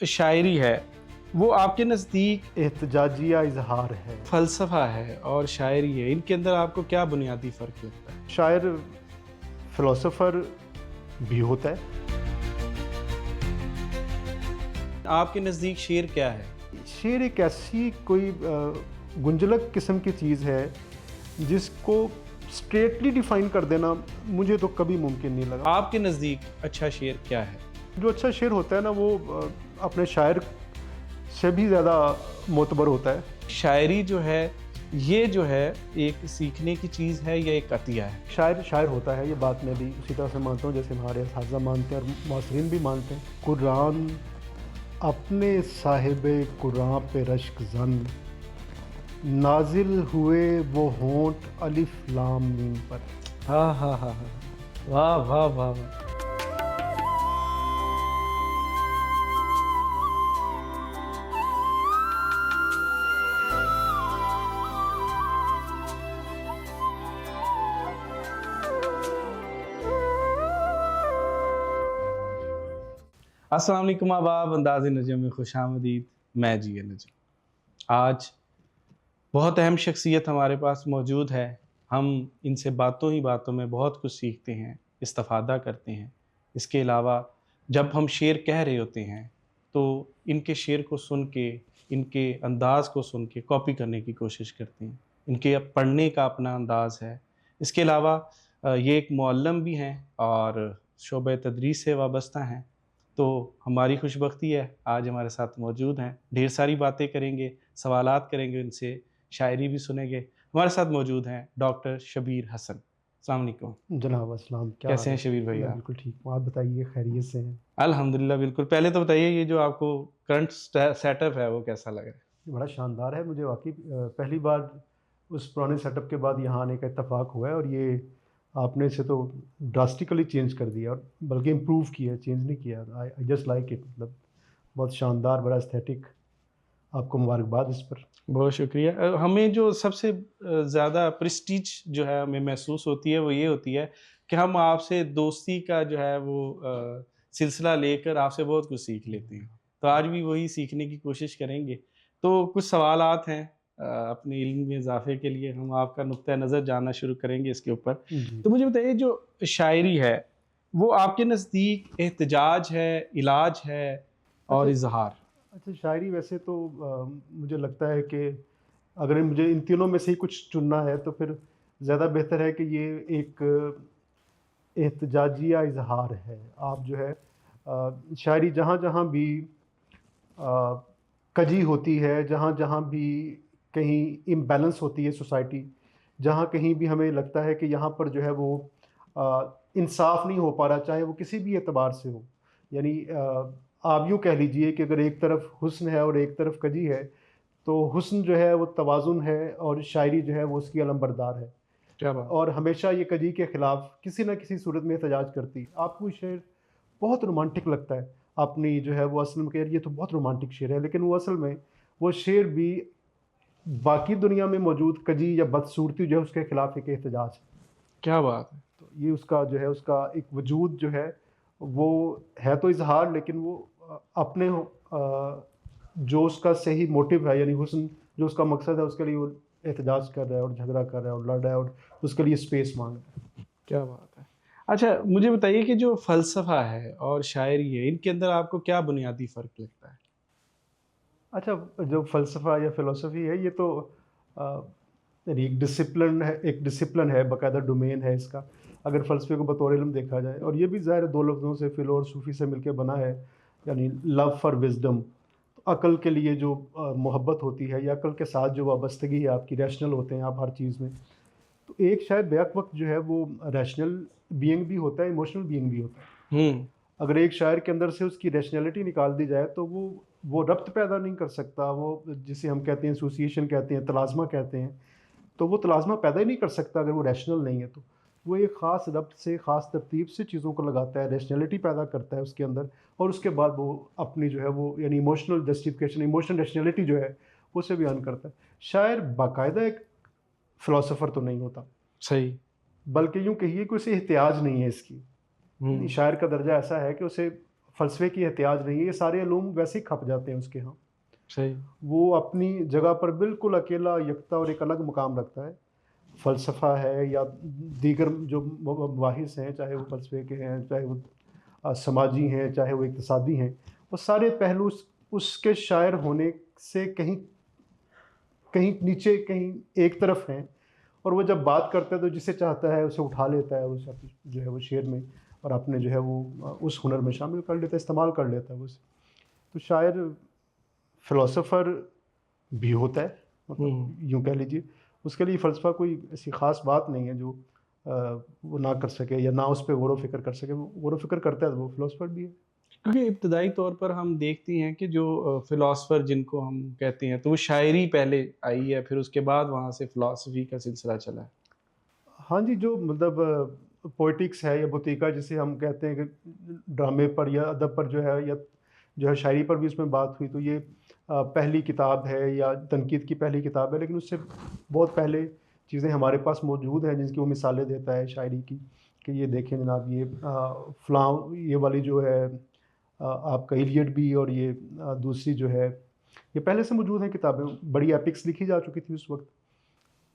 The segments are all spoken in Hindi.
शायरी है वो आपके नज़दीक एहतजाजिया इजहार है। फ़लसफ़ा है और शायरी है, इनके अंदर आपको क्या बुनियादी फ़र्क लगता है? शायर फ़िलोसोफ़र भी होता है। आपके नज़दीक शेर क्या है? शेर एक ऐसी कोई गुंजलक किस्म की चीज़ है जिसको स्ट्रेटली डिफ़ाइन कर देना मुझे तो कभी मुमकिन नहीं लगा। आपके नज़दीक अच्छा शेर क्या है? जो अच्छा शेर होता है ना वो अपने शायर से भी ज़्यादा मोतबर होता है। शायरी जो है, ये जो है एक सीखने की चीज़ है या एक अतिया है? शायर शायर होता है, ये बात मैं भी उसी तरह से मानता हूँ जैसे हमारे असातिज़ा मानते हैं और मुअस्सिरीन भी मानते हैं। कुरान अपने साहिबे कुरान पे रश्क ज़न नाजिल हुए वो होंठ अलिफ लाम मीम पर। हाँ, हाँ, हाँ, हाँ। वाह, वाह, वाह, वाह! अस्सलाम वालेकुम ahbab, अंदाज़े नजम में खुशामदीद। मैं जी नजम। आज बहुत अहम शख्सियत हमारे पास मौजूद है। हम इनसे बातों ही बातों में बहुत कुछ सीखते हैं, इस्तिफ़ादा करते हैं। इसके अलावा जब हम शेर कह रहे होते हैं तो इनके शेर को सुन के, इनके अंदाज़ को सुन के कॉपी करने की कोशिश करते हैं। इनके पढ़ने का अपना अंदाज़ है। इसके अलावा ये एक मुअल्लिम भी हैं और शोबे तदरीस से वाबस्ता हैं। तो हमारी खुशबख्ती है आज हमारे साथ मौजूद हैं। ढेर सारी बातें करेंगे, सवालात करेंगे उनसे, शायरी भी सुनेंगे। हमारे साथ मौजूद हैं डॉक्टर शबीर हसन। अस्सलाम वालेकुम। जनाब अस्सलाम, क्या कैसे हाल हैं है? शबीर मैं भैया? बिल्कुल ठीक हूँ, आप बताइए खैरियत से हैं? अल्हम्दुलिल्लाह बिल्कुल। पहले तो बताइए ये जो आपको करंट सेटअप है वो कैसा लग रहा है? ये बड़ा शानदार है, मुझे वाक़ई पहली बार उस पुराने सेटअप के बाद यहाँ आने का इत्तेफ़ाक हुआ है और ये आपने इसे तो ड्रास्टिकली चेंज कर दिया और बल्कि इम्प्रूव किया है, चेंज नहीं किया। आई जस्ट लाइक इट, मतलब बहुत शानदार, बड़ा एस्थेटिक। आपको मुबारकबाद इस पर। बहुत शुक्रिया। हमें जो सबसे ज़्यादा प्रेस्टीज जो है हमें महसूस होती है वो ये होती है कि हम आपसे दोस्ती का जो है वो सिलसिला लेकर आपसे बहुत कुछ सीख लेते हैं। तो आज भी वही सीखने की कोशिश करेंगे। तो कुछ सवालात हैं अपने इल्म में इज़ाफ़े के लिए हम आपका नुक्ता नज़र जानना शुरू करेंगे इसके ऊपर। जी। तो मुझे बताइए जो शायरी है, वो आपके नज़दीक एहतजाज है, इलाज है और अच्छा इज़हार? अच्छा, शायरी वैसे तो मुझे लगता है कि अगर मुझे इन तीनों में से ही कुछ चुनना है तो फिर ज़्यादा बेहतर है कि ये एक एहतजाजिया इज़हार है। आप जो है शायरी जहाँ-जहाँ भी अ, कजी होती है, जहाँ-जहाँ भी कहीं इम्बैलेंस होती है सोसाइटी, जहाँ कहीं भी हमें लगता है कि यहाँ पर जो है वो इंसाफ़ नहीं हो पा रहा, चाहे वो किसी भी एतबार से हो। यानी आप यूँ कह लीजिए कि अगर एक तरफ हुस्न है और एक तरफ कजी है, तो हुस्न जो है वो तवाज़ुन है और शायरी जो है वो उसकी अलंबरदार है। क्या बात! और हमेशा ये कजी के ख़िलाफ़ किसी न किसी सूरत में एहतजाज करती है। आपको ये शेर बहुत रोमांटिक लगता है, अपनी जो है वो असल में कि यार ये तो बहुत रोमांटिक शेर है, लेकिन वो असल में वो शेर भी बाकी दुनिया में मौजूद कजी या बदसूरती जो है उसके ख़िलाफ़ एक एहतजाज है। क्या बात है! तो ये उसका जो है उसका एक वजूद जो है वो है तो इज़हार, लेकिन वो अपने जो उसका सही मोटिव है यानी हुस्न जो उसका मकसद है उसके लिए वो एहतजाज कर रहा है और झगड़ा कर रहा है और लड़ रहा है और उसके लिए स्पेस मांग रहा है। क्या बात है! अच्छा मुझे बताइए कि जो फ़लसफ़ा है और शायरी है, इनके अंदर आपको क्या बुनियादी फ़र्क लगता है? अच्छा, जो फ़लसफ़ा या फ़िलॉसफ़ी है ये तो अ, यानी एक डिसिप्लिन है, बाकायदा डोमेन है इसका। अगर फ़लसफ़े को बतौर इल्म देखा जाए और ये भी ज़ाहिर है 2 लफ्ज़ों से फ़िल और सूफ़ी से मिलके बना है, यानी लव फॉर विज़डम। तो अक़ल के लिए जो मोहब्बत होती है या अक़ल के साथ जो वाबस्तगी है आपकी, रैशनल होते हैं आप हर चीज़ में। तो एक शायद बैक वक़्त जो है वो रैशनल बीइंग भी होता है, इमोशनल बीइंग भी होता है। हुँ, अगर एक शायर के अंदर से उसकी रैशनैलिटी निकाल दी जाए तो वो रब्त पैदा नहीं कर सकता, वो जिसे हम कहते हैं एसोसिएशन कहते हैं, तलाज़मा कहते हैं, तो वो तलाज़मा पैदा ही नहीं कर सकता अगर वो रैशनल नहीं है तो। वो एक ख़ास रब्त से, ख़ास तरतीब से चीज़ों को लगाता है, रैशनैलिटी पैदा करता है उसके अंदर और उसके बाद वो अपनी जो है वो यानी इमोशनल जस्टिफ़िकेशन, इमोशनल रैशनैलिटी जो है, उसे बयान करता है। शायर बाकायदा एक फ़िलॉसोफ़र तो नहीं होता, सही। बल्कि यूँ कहिए कि उसे एहतियाज नहीं है इसकी। यानी हुँ, शायर का दर्जा ऐसा है कि उसे फ़लसफ़े की एहतियाज नहीं है, ये सारे उलूम वैसे ही खप जाते हैं उसके यहाँ। सही। वो अपनी जगह पर बिल्कुल अकेला, यकता और एक अलग मुकाम रखता है। फ़लसफ़ा है या दीगर जो मबाहिस हैं, चाहे वो फ़लसफ़े के हैं, चाहे वो समाजी हैं, चाहे वो इक़्तिसादी हैं, वो सारे पहलू उसके शायर होने से कहीं कहीं नीचे, कहीं एक तरफ हैं। और वो जब बात करता है तो जिसे चाहता है उसे उठा लेता है, उस जो है वो शेर में, और अपने जो है वो उस हुनर में शामिल कर लेता है, इस्तेमाल कर लेता है वो उसे। तो शायर फ़िलोसोफ़र भी होता है, मतलब यूँ कह लीजिए। उसके लिए फ़लसफ़ा कोई ऐसी ख़ास बात नहीं है जो वो ना कर सके या ना उस पे गौर-व-फ़िक्र कर सके। वो गौर-व-फ़िक्र करता है तो वो फ़िलोसोफ़र भी है। क्योंकि इब्तदाई तौर पर हम देखते हैं कि जो फ़िलॉसफ़र जिनको हम कहते हैं, तो वो शायरी पहले आई है, फिर उसके बाद वहाँ से फ़िलॉसफ़ी का सिलसिला चला है। हाँ जी, जो मतलब पोएटिक्स है या बतीका जिसे हम कहते हैं कि ड्रामे पर या अदब पर जो है, या जो है शायरी पर भी उसमें बात हुई, तो ये पहली किताब है या तनकीद की पहली किताब है। लेकिन उससे बहुत पहले चीज़ें हमारे पास मौजूद हैं जिनकी वो मिसालें देता है शायरी की, कि ये देखें जनाब, ये फ़लाँ ये वाली जो है आपका इलियड भी, और ये दूसरी जो है, ये पहले से मौजूद हैं किताबें। बड़ी एपिक्स लिखी जा चुकी थी उस वक़्त।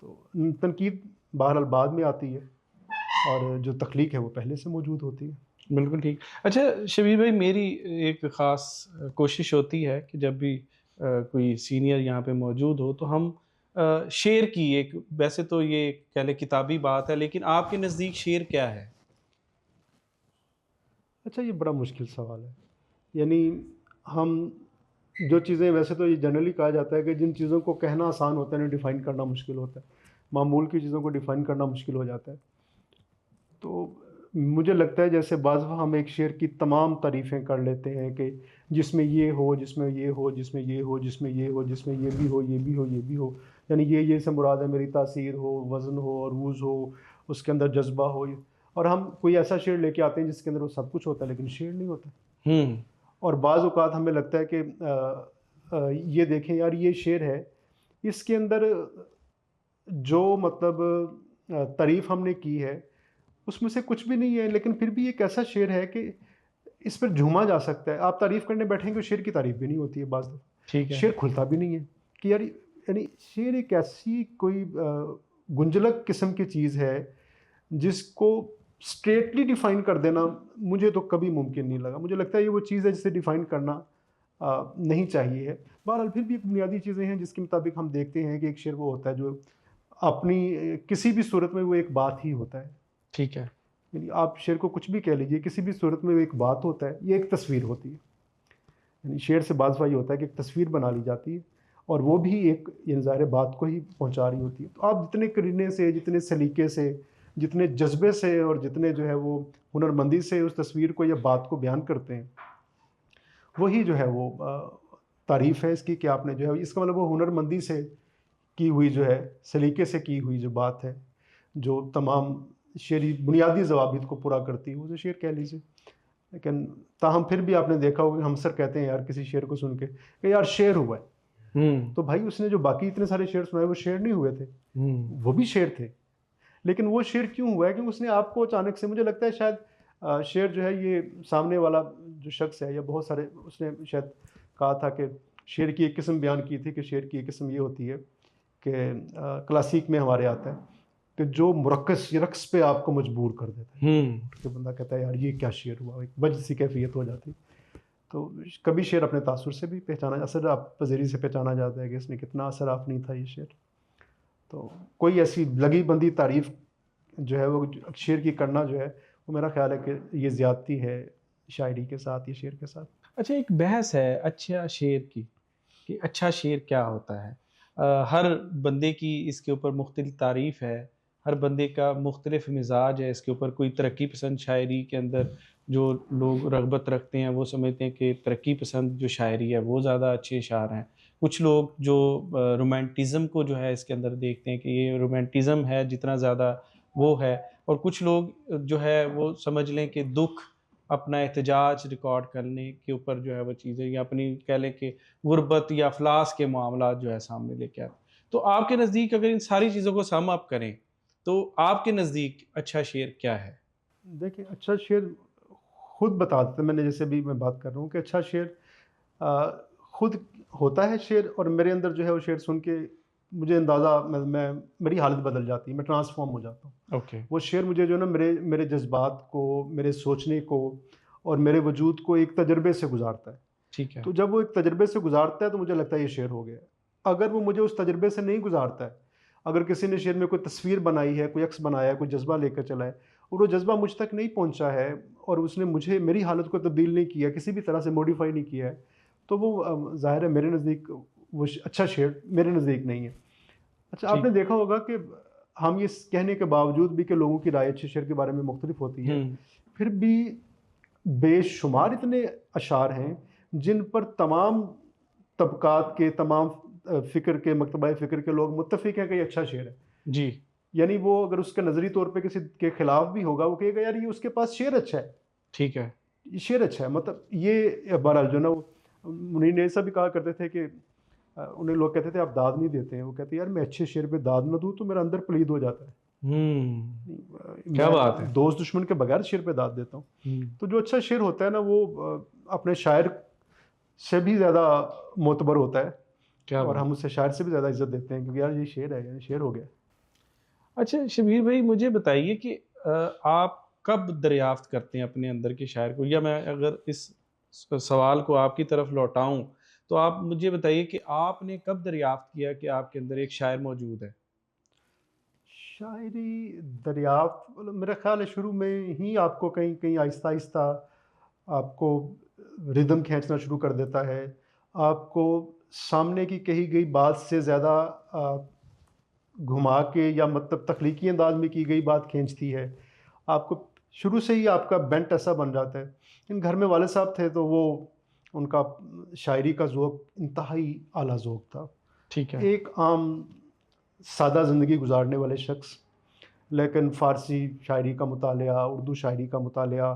तो तनकीद बहरहाल बाद में आती है, और जो तख्लीक है वो पहले से मौजूद होती है। बिल्कुल ठीक। अच्छा शबीर भाई, मेरी एक ख़ास कोशिश होती है कि जब भी कोई सीनियर यहाँ पे मौजूद हो तो हम शेर की एक, वैसे तो ये कह लें किताबी बात है, लेकिन आपके नज़दीक शेर क्या है? अच्छा, ये बड़ा मुश्किल सवाल है। यानी हम जो चीज़ें, वैसे तो ये जनरली कहा जाता है कि जिन चीज़ों को कहना आसान होता है, उन्हें डिफ़ाइन करना मुश्किल होता है। मामूल की चीज़ों को डिफ़ाइन करना मुश्किल हो जाता है। तो मुझे लगता है जैसे बाज़ दफ़ा हम एक शेर की तमाम तारीफ़ें कर लेते हैं कि जिसमें ये हो, जिसमें ये हो, जिसमें ये हो, जिसमें ये हो, जिसमें ये भी हो, ये भी हो, ये भी हो। यानी ये से मुराद है मेरी तासीर हो, वज़न हो, अरूज़ हो, उसके अंदर जज़्बा हो। और हम कोई ऐसा शेर लेके आते हैं जिसके अंदर वो सब कुछ होता है, लेकिन शेर नहीं होता। हुँ, और बाज़ औक़ात हमें लगता है कि ये देखें यार, ये शेर है, इसके अंदर जो मतलब तारीफ़ हमने की है, उसमें से कुछ भी नहीं है, लेकिन फिर भी एक ऐसा शेर है कि इस पर झूमा जा सकता है। आप तारीफ़ करने बैठेंगे तो शेर की तारीफ़ भी नहीं होती है बाज़ दफ़ा। ठीक है। शेर खुलता भी नहीं है कि यार, यानी शेर एक ऐसी कोई गुंजलक किस्म की चीज़ है जिसको स्ट्रेटली डिफ़ाइन कर देना मुझे तो कभी मुमकिन नहीं लगा। मुझे लगता है ये वो चीज़ है जिसे डिफ़ाइन करना नहीं चाहिए है। बहरहाल फिर भी एक बुनियादी चीज़ें हैं जिसके मुताबिक हम देखते हैं कि एक शेर वो होता है जो अपनी किसी भी सूरत में वो एक बात ही होता है। ठीक है। यानी आप शेर को कुछ भी कह लीजिए, किसी भी सूरत में वो एक बात होता है, ये एक तस्वीर होती है। यानी शेर से बाज़ दफ़ा ये होता है कि एक तस्वीर बना ली जाती है, और वो भी एक ये ज़ाहिर है बात को ही पहुँचा रही होती है। तो आप जितने करीने से, जितने सलीके से, जितने जज़्बे से, और जितने जो है वो हुनरमंदी से उस तस्वीर को या बात को बयान करते हैं, वही जो है वो तारीफ़ है इसकी कि आपने जो है, इसका मतलब वो हुनरमंदी से की हुई जो है, सलीके से की हुई जो बात है, जो तमाम शेरी बुनियादी ज़वाबित को पूरा करती है, वो तो शेर कह लीजिए। लेकिन ताहम फिर भी आपने देखा होगा कि हम अक्सर कहते हैं यार किसी शेर को सुन के कि यार शेर हुआ है। हुँ, तो भाई उसने जो बाकी इतने सारे शेर सुनाए वो शेर नहीं हुए थे, हुँ, वो भी शेर थे। लेकिन वो शेर क्यों हुआ है कि उसने आपको अचानक से, मुझे लगता है शायद शेर जो है ये सामने वाला जो शख्स है, या बहुत सारे उसने शायद कहा था कि शेर की एक किस्म बयान की थी कि शेर की एक किस्म ये होती है कि क्लासिक में हमारे आता है कि जो मुरक्कस रक़्स पे आपको मजबूर कर देता है। हुँ। कि बंदा कहता है यार ये क्या शेर हुआ, एक वज्द सी कैफ़ियत हो जाती। तो कभी शेर अपने तासुर से भी पहचाना, असर आप पज़ीरी से पहचाना जाता है कि इसमें कितना असर आपनी था ये शेर। तो कोई ऐसी लगी बंदी तारीफ़ जो है वो शेर की करना जो है, वो मेरा ख़्याल है कि ये ज़्यादती है शायरी के साथ, ये शेर के साथ। अच्छा, एक बहस है अच्छा शेर की, कि अच्छा शेर क्या होता है? हर बंदे की इसके ऊपर मुख्तलिफ तारीफ़ है, हर बंदे का मुख्तलिफ मिज़ाज है इसके ऊपर। कोई तरक्की पसंद शायरी के अंदर जो लोग रग़बत रखते हैं, वो समझते हैं कि तरक्की पसंद जो शायरी है, वो ज़्यादा अच्छे अशार हैं। कुछ लोग जो रोमांटिज़्म को जो है इसके अंदर देखते हैं कि ये रोमांटिज़्म है जितना ज़्यादा वो है, और कुछ लोग जो है वो समझ लें कि दुःख, अपना एहतजाज रिकॉर्ड करने के ऊपर जो है वो चीज़ें, या अपनी कह लें कि गुर्बत या अफ़लास के मामलात जो है सामने लेके आते हैं। तो आपके नज़दीक अगर इन सारी चीज़ों को सम अप करें, तो आपके नज़दीक अच्छा शेर क्या है? देखिए, अच्छा शेर खुद बता देते हैं। मैंने जैसे भी मैं बात कर रहा हूँ कि अच्छा शेर खुद होता है शेर, और मेरे अंदर जो है वो शेर सुन के मुझे अंदाज़ा मैं मेरी हालत बदल जाती है, मैं ट्रांसफॉर्म हो जाता हूँ। ओके। वो शेर मुझे जो है ना मेरे मेरे जज़्बात को, मेरे सोचने को और मेरे वजूद को एक तजुर्बे से गुज़ारता है। ठीक है। तो जब वो एक तजुर्बे से गुज़ारता है तो मुझे लगता है ये शेर हो गया। अगर वो मुझे उस तजुर्बे से नहीं गुज़ारता है, अगर किसी ने शेर में कोई तस्वीर बनाई है, कोई अक्स बनाया है, कोई जज़्बा लेकर चला है और वो जज़्बा मुझ तक नहीं पहुँचा है और उसने मुझे मेरी हालत को तब्दील नहीं किया, किसी भी तरह से मॉडिफ़ाई नहीं किया है, तो वो ज़ाहिर है मेरे नज़दीक वो अच्छा शेर मेरे नज़दीक नहीं है। अच्छा, आपने ठीक। देखा होगा कि हम ये कहने के बावजूद भी कि लोगों की राय अच्छे शेर के बारे में मुख्तलिफ होती है, हुँ। फिर भी बेशुमार इतने अशार हैं जिन पर तमाम तबकात के, तमाम फ़िक्र के, मकतबा फ़िक्र के लोग मुत्तफ़िक हैं कि ये अच्छा शेर है। जी। यानी वो अगर उसका नज़री तौर पे किसी के ख़िलाफ़ भी होगा, वो कहेगा यार ये उसके पास शेर अच्छा है, ठीक है। ये शेर अच्छा है। मतलब ये बहरहाल जो है ना वो मुनीर ने ऐसा भी कहा करते थे कि उन्हें लोग कहते थे आप दाद नहीं देते हैं। वो कहते यार मैं अच्छे शेर पे दाद ना दूँ तो मेरा अंदर पलीद हो जाता है। हुँ। क्या बात है! मैं दोस्त दुश्मन के बगैर शेर पे दाद देता हूँ। हुँ। तो जो अच्छा शेर होता है ना वो अपने शायर से भी ज़्यादा मोतबर होता है क्या और बात! हम उसे शायर से भी ज़्यादा इज़्ज़त देते हैं क्योंकि यार ये शेर है, ये शेर हो गया। अच्छा शबीर भाई मुझे बताइए कि आप कब दरियाफ़्त करते हैं अपने अंदर के शायर को? या मैं अगर इस सवाल को आपकी तरफ लौटाऊँ, तो आप मुझे बताइए कि आपने कब दरियाफ़्त किया कि आपके अंदर एक शायर मौजूद है? शायरी दरियाफ़्त मतलब मेरा ख़्याल है शुरू में ही आपको कहीं कहीं आहिस्ता-आहिस्ता आपको रिदम खींचना शुरू कर देता है। आपको सामने की कही गई बात से ज़्यादा घुमा के या मतलब तख्लीकी अंदाज़ में की गई बात खींचती है। आपको शुरू से ही आपका बेंट ऐसा बन जाता है। लेकिन घर में वाले साहब थे तो वो उनका शायरी का ज़ौक़ इंतहाई आला ज़ौक़ था। ठीक है। एक आम सादा ज़िंदगी गुज़ारने वाले शख़्स, लेकिन फ़ारसी शायरी का मुतालिया, उर्दू शायरी का मुतालिया,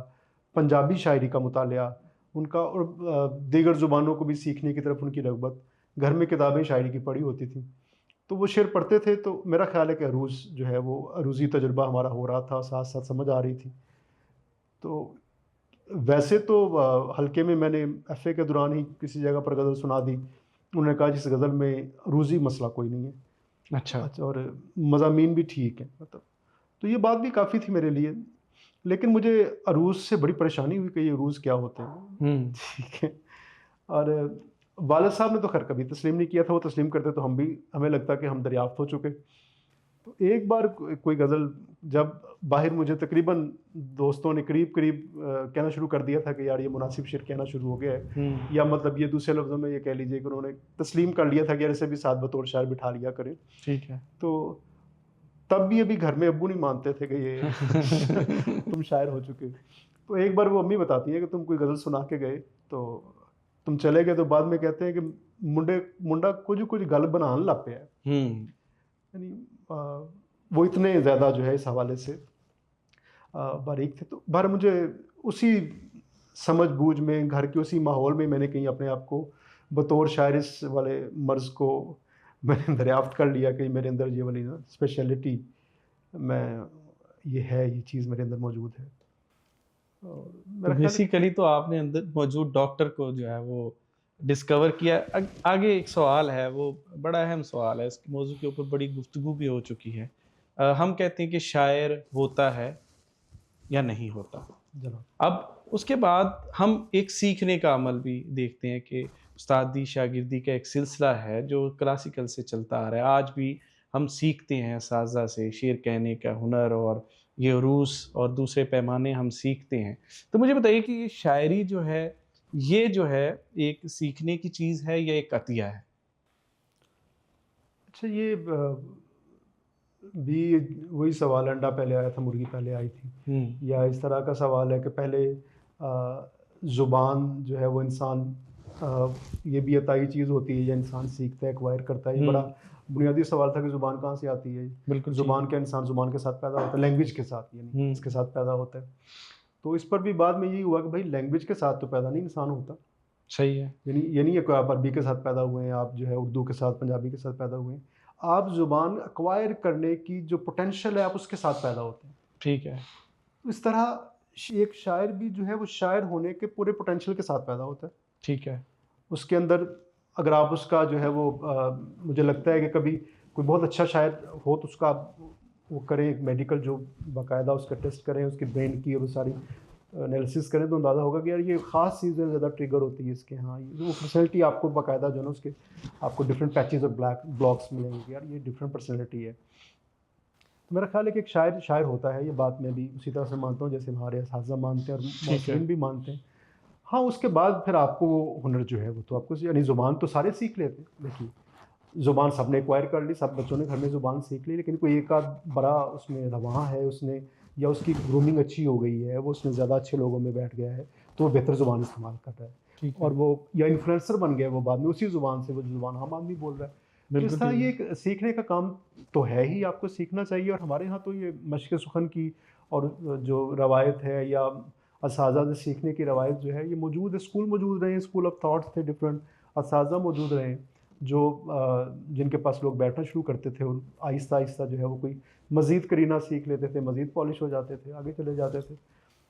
पंजाबी शायरी का मुतालिया, उनका और दीगर ज़ुबानों को भी सीखने की तरफ उनकी रग़बत। घर में किताबें शायरी की पढ़ी होती थीं। तो वो शेर पढ़ते थे तो मेरा ख़्याल है कि अरूज़ जो है वो अरूज़ी तजुर्बा हमारा हो रहा था, साथ-साथ समझ आ रही थी। तो वैसे तो हल्के में मैंने एफ़ए के दौरान ही किसी जगह पर गज़ल सुना दी। उन्होंने कहा जिस गज़ल में अरूज़ी मसला कोई नहीं है। अच्छा। अच्छा, और मज़ामीन भी ठीक हैं मतलब। तो ये बात भी काफ़ी थी मेरे लिए। लेकिन मुझे अरूज़ से बड़ी परेशानी हुई कि ये अरूज़ क्या होते हैं? हुँ। ठीक है। और वालिद साहब ने तो ख़ैर कभी तस्लीम नहीं किया था, वो तस्लीम करते तो हमें लगता कि हम दरियाफ़्त हो चुके। तो एक बार कोई गज़ल जब बाहर मुझे तकरीबन दोस्तों ने करीब-करीब कहना शुरू कर दिया था कि यार ये मुनासिब शेर कहना शुरू हो गया है, हुँ। या मतलब ये दूसरे लफ्ज़ों में ये कह लीजिए कि उन्होंने तस्लीम कर लिया था कि यार इसे भी साथ बतौर शायर बिठा लिया करें। ठीक है। तो तब भी अभी घर में अब्बू नहीं मानते थे कि ये तुम शायर हो चुके। तो एक बार वो अम्मी बताती हैं कि तुम कोई गज़ल सुना के गए, तो तुम चले गए तो बाद में कहते हैं कि मुंडा कुछ गल बनान लग पिया है। हुँ। यानी वो इतने ज़्यादा जो है इस हवाले से बारीक थे। तो बहरहाल मुझे उसी समझ-बूझ में, घर के उसी माहौल में मैंने कहीं अपने आप को बतौर शायर इस वाले मर्ज़ को मैंने दरियाफ़्त कर लिया कि मेरे अंदर ये वाली ना स्पेशलिटी मैं ये है, ये चीज़ मेरे अंदर मौजूद है। और तो मेरा ख़्याल है बेसिकली तो आपने अंदर मौजूद डॉक्टर को जो है वो डिस्कवर किया। आगे एक सवाल है, वो बड़ा अहम सवाल है, इस मौज़ू के ऊपर बड़ी गुफ्तगू भी हो चुकी है। हम कहते हैं कि शायर होता है या नहीं होता। जनाब। अब उसके बाद हम एक सीखने का अमल भी देखते हैं कि उस्तादी शागिर्दी का एक सिलसिला है जो क्लासिकल से चलता आ रहा है। आज भी हम सीखते हैं असातिज़ा से शेर कहने का हुनर, और ये उरूस और दूसरे पैमाने हम सीखते हैं। तो मुझे बताइए कि ये शायरी जो है, ये जो है एक सीखने की चीज़ है या एक अतिया है? अच्छा, ये भी वही सवाल, अंडा पहले आया था मुर्गी पहले आई थी, हुँ। या इस तरह का सवाल है कि पहले ज़ुबान जो है वो इंसान ये भी अताई चीज़ होती है या इंसान सीखता है, एक्वायर करता है। ये बड़ा हुँ। बुनियादी सवाल था कि ज़ुबान कहाँ से आती है। बिल्कुल ठीक ज़ुबान है। का इंसान ज़ुबान के साथ पैदा होता है, लैंग्वेज के साथ, यानी हुँ। इसके साथ पैदा होता है। तो इस पर भी बाद में यही हुआ कि भाई लैंग्वेज के साथ तो पैदा नहीं इंसान होता। सही है। यानी ये नहीं है कि आप अरबी के साथ पैदा हुए हैं, आप जो है उर्दू के साथ, पंजाबी के साथ पैदा हुए हैं। आप ज़ुबान एक्वायर करने की जो पोटेंशियल है, आप उसके साथ पैदा होते हैं। ठीक है। तो इस तरह एक शायर भी जो है वो शायर होने के पूरे पोटेंशियल के साथ पैदा होता है। ठीक है। उसके अंदर अगर आप उसका जो है वो मुझे लगता है कि कभी कोई बहुत अच्छा शायर हो तो उसका आप वो करें, एक मेडिकल जो बाकायदा उसका टेस्ट करें, उसकी ब्रेन की और वो सारी एनालिसिस करें, तो अंदाज़ा होगा कि यार ये ख़ास चीज़ें ज़्यादा ट्रिगर होती है इसके। हाँ, ये वो पर्सनैलिटी आपको बाकायदा जो है ना उसके आपको डिफरेंट पैचेस और ब्लॉक्स मिलेंगे, यार ये डिफरेंट पर्सनैलिटी है। तो मेरा ख्याल है कि एक शायर शायर होता है, ये बात मैं भी उसी तरह से मानता हूँ जैसे हमारे असातिज़ा मानते हैं और ठीक है। मौसरीन भी मानते हैं। हाँ, उसके बाद फिर आपको वो हुनर जो है वो तो आपको, यानी ज़ुबान तो सारे सीख लेते हैं। देखिए, ज़ुबान सबने एक्वायर कर ली, सब बच्चों ने घर में ज़ुबान सीख ली, लेकिन कोई एक आध बड़ा उसमें रवां है उसने, या उसकी ग्रूमिंग अच्छी हो गई है, वो उसमें ज़्यादा अच्छे लोगों में बैठ गया है, तो वो बेहतर ज़ुबान इस्तेमाल कर रहा है। ठीक और है। वो या इन्फ्लुएंसर बन गया वो बाद में उसी ज़ुबान से, वो ज़ुबान आम आदमी बोल रहा है। तो बिल्कुल इस तरह ठीक ये है। एक सीखने का काम तो है ही, आपको सीखना चाहिए। और हमारे यहाँ तो ये मशक़ सुख़न की और जो रवायत है या असातिज़ा से सीखने की रवायत जो है ये मौजूद है। स्कूल मौजूद रहे हैं, स्कूल ऑफ थॉट्स थे डिफरेंट, असातिज़ा मौजूद रहे हैं जो जिनके पास लोग बैठना शुरू करते थे और आहिस्ता आहिस्ता जो है वो कोई मज़ीद करीना सीख लेते थे, मज़ीद पॉलिश हो जाते थे, आगे चले जाते थे।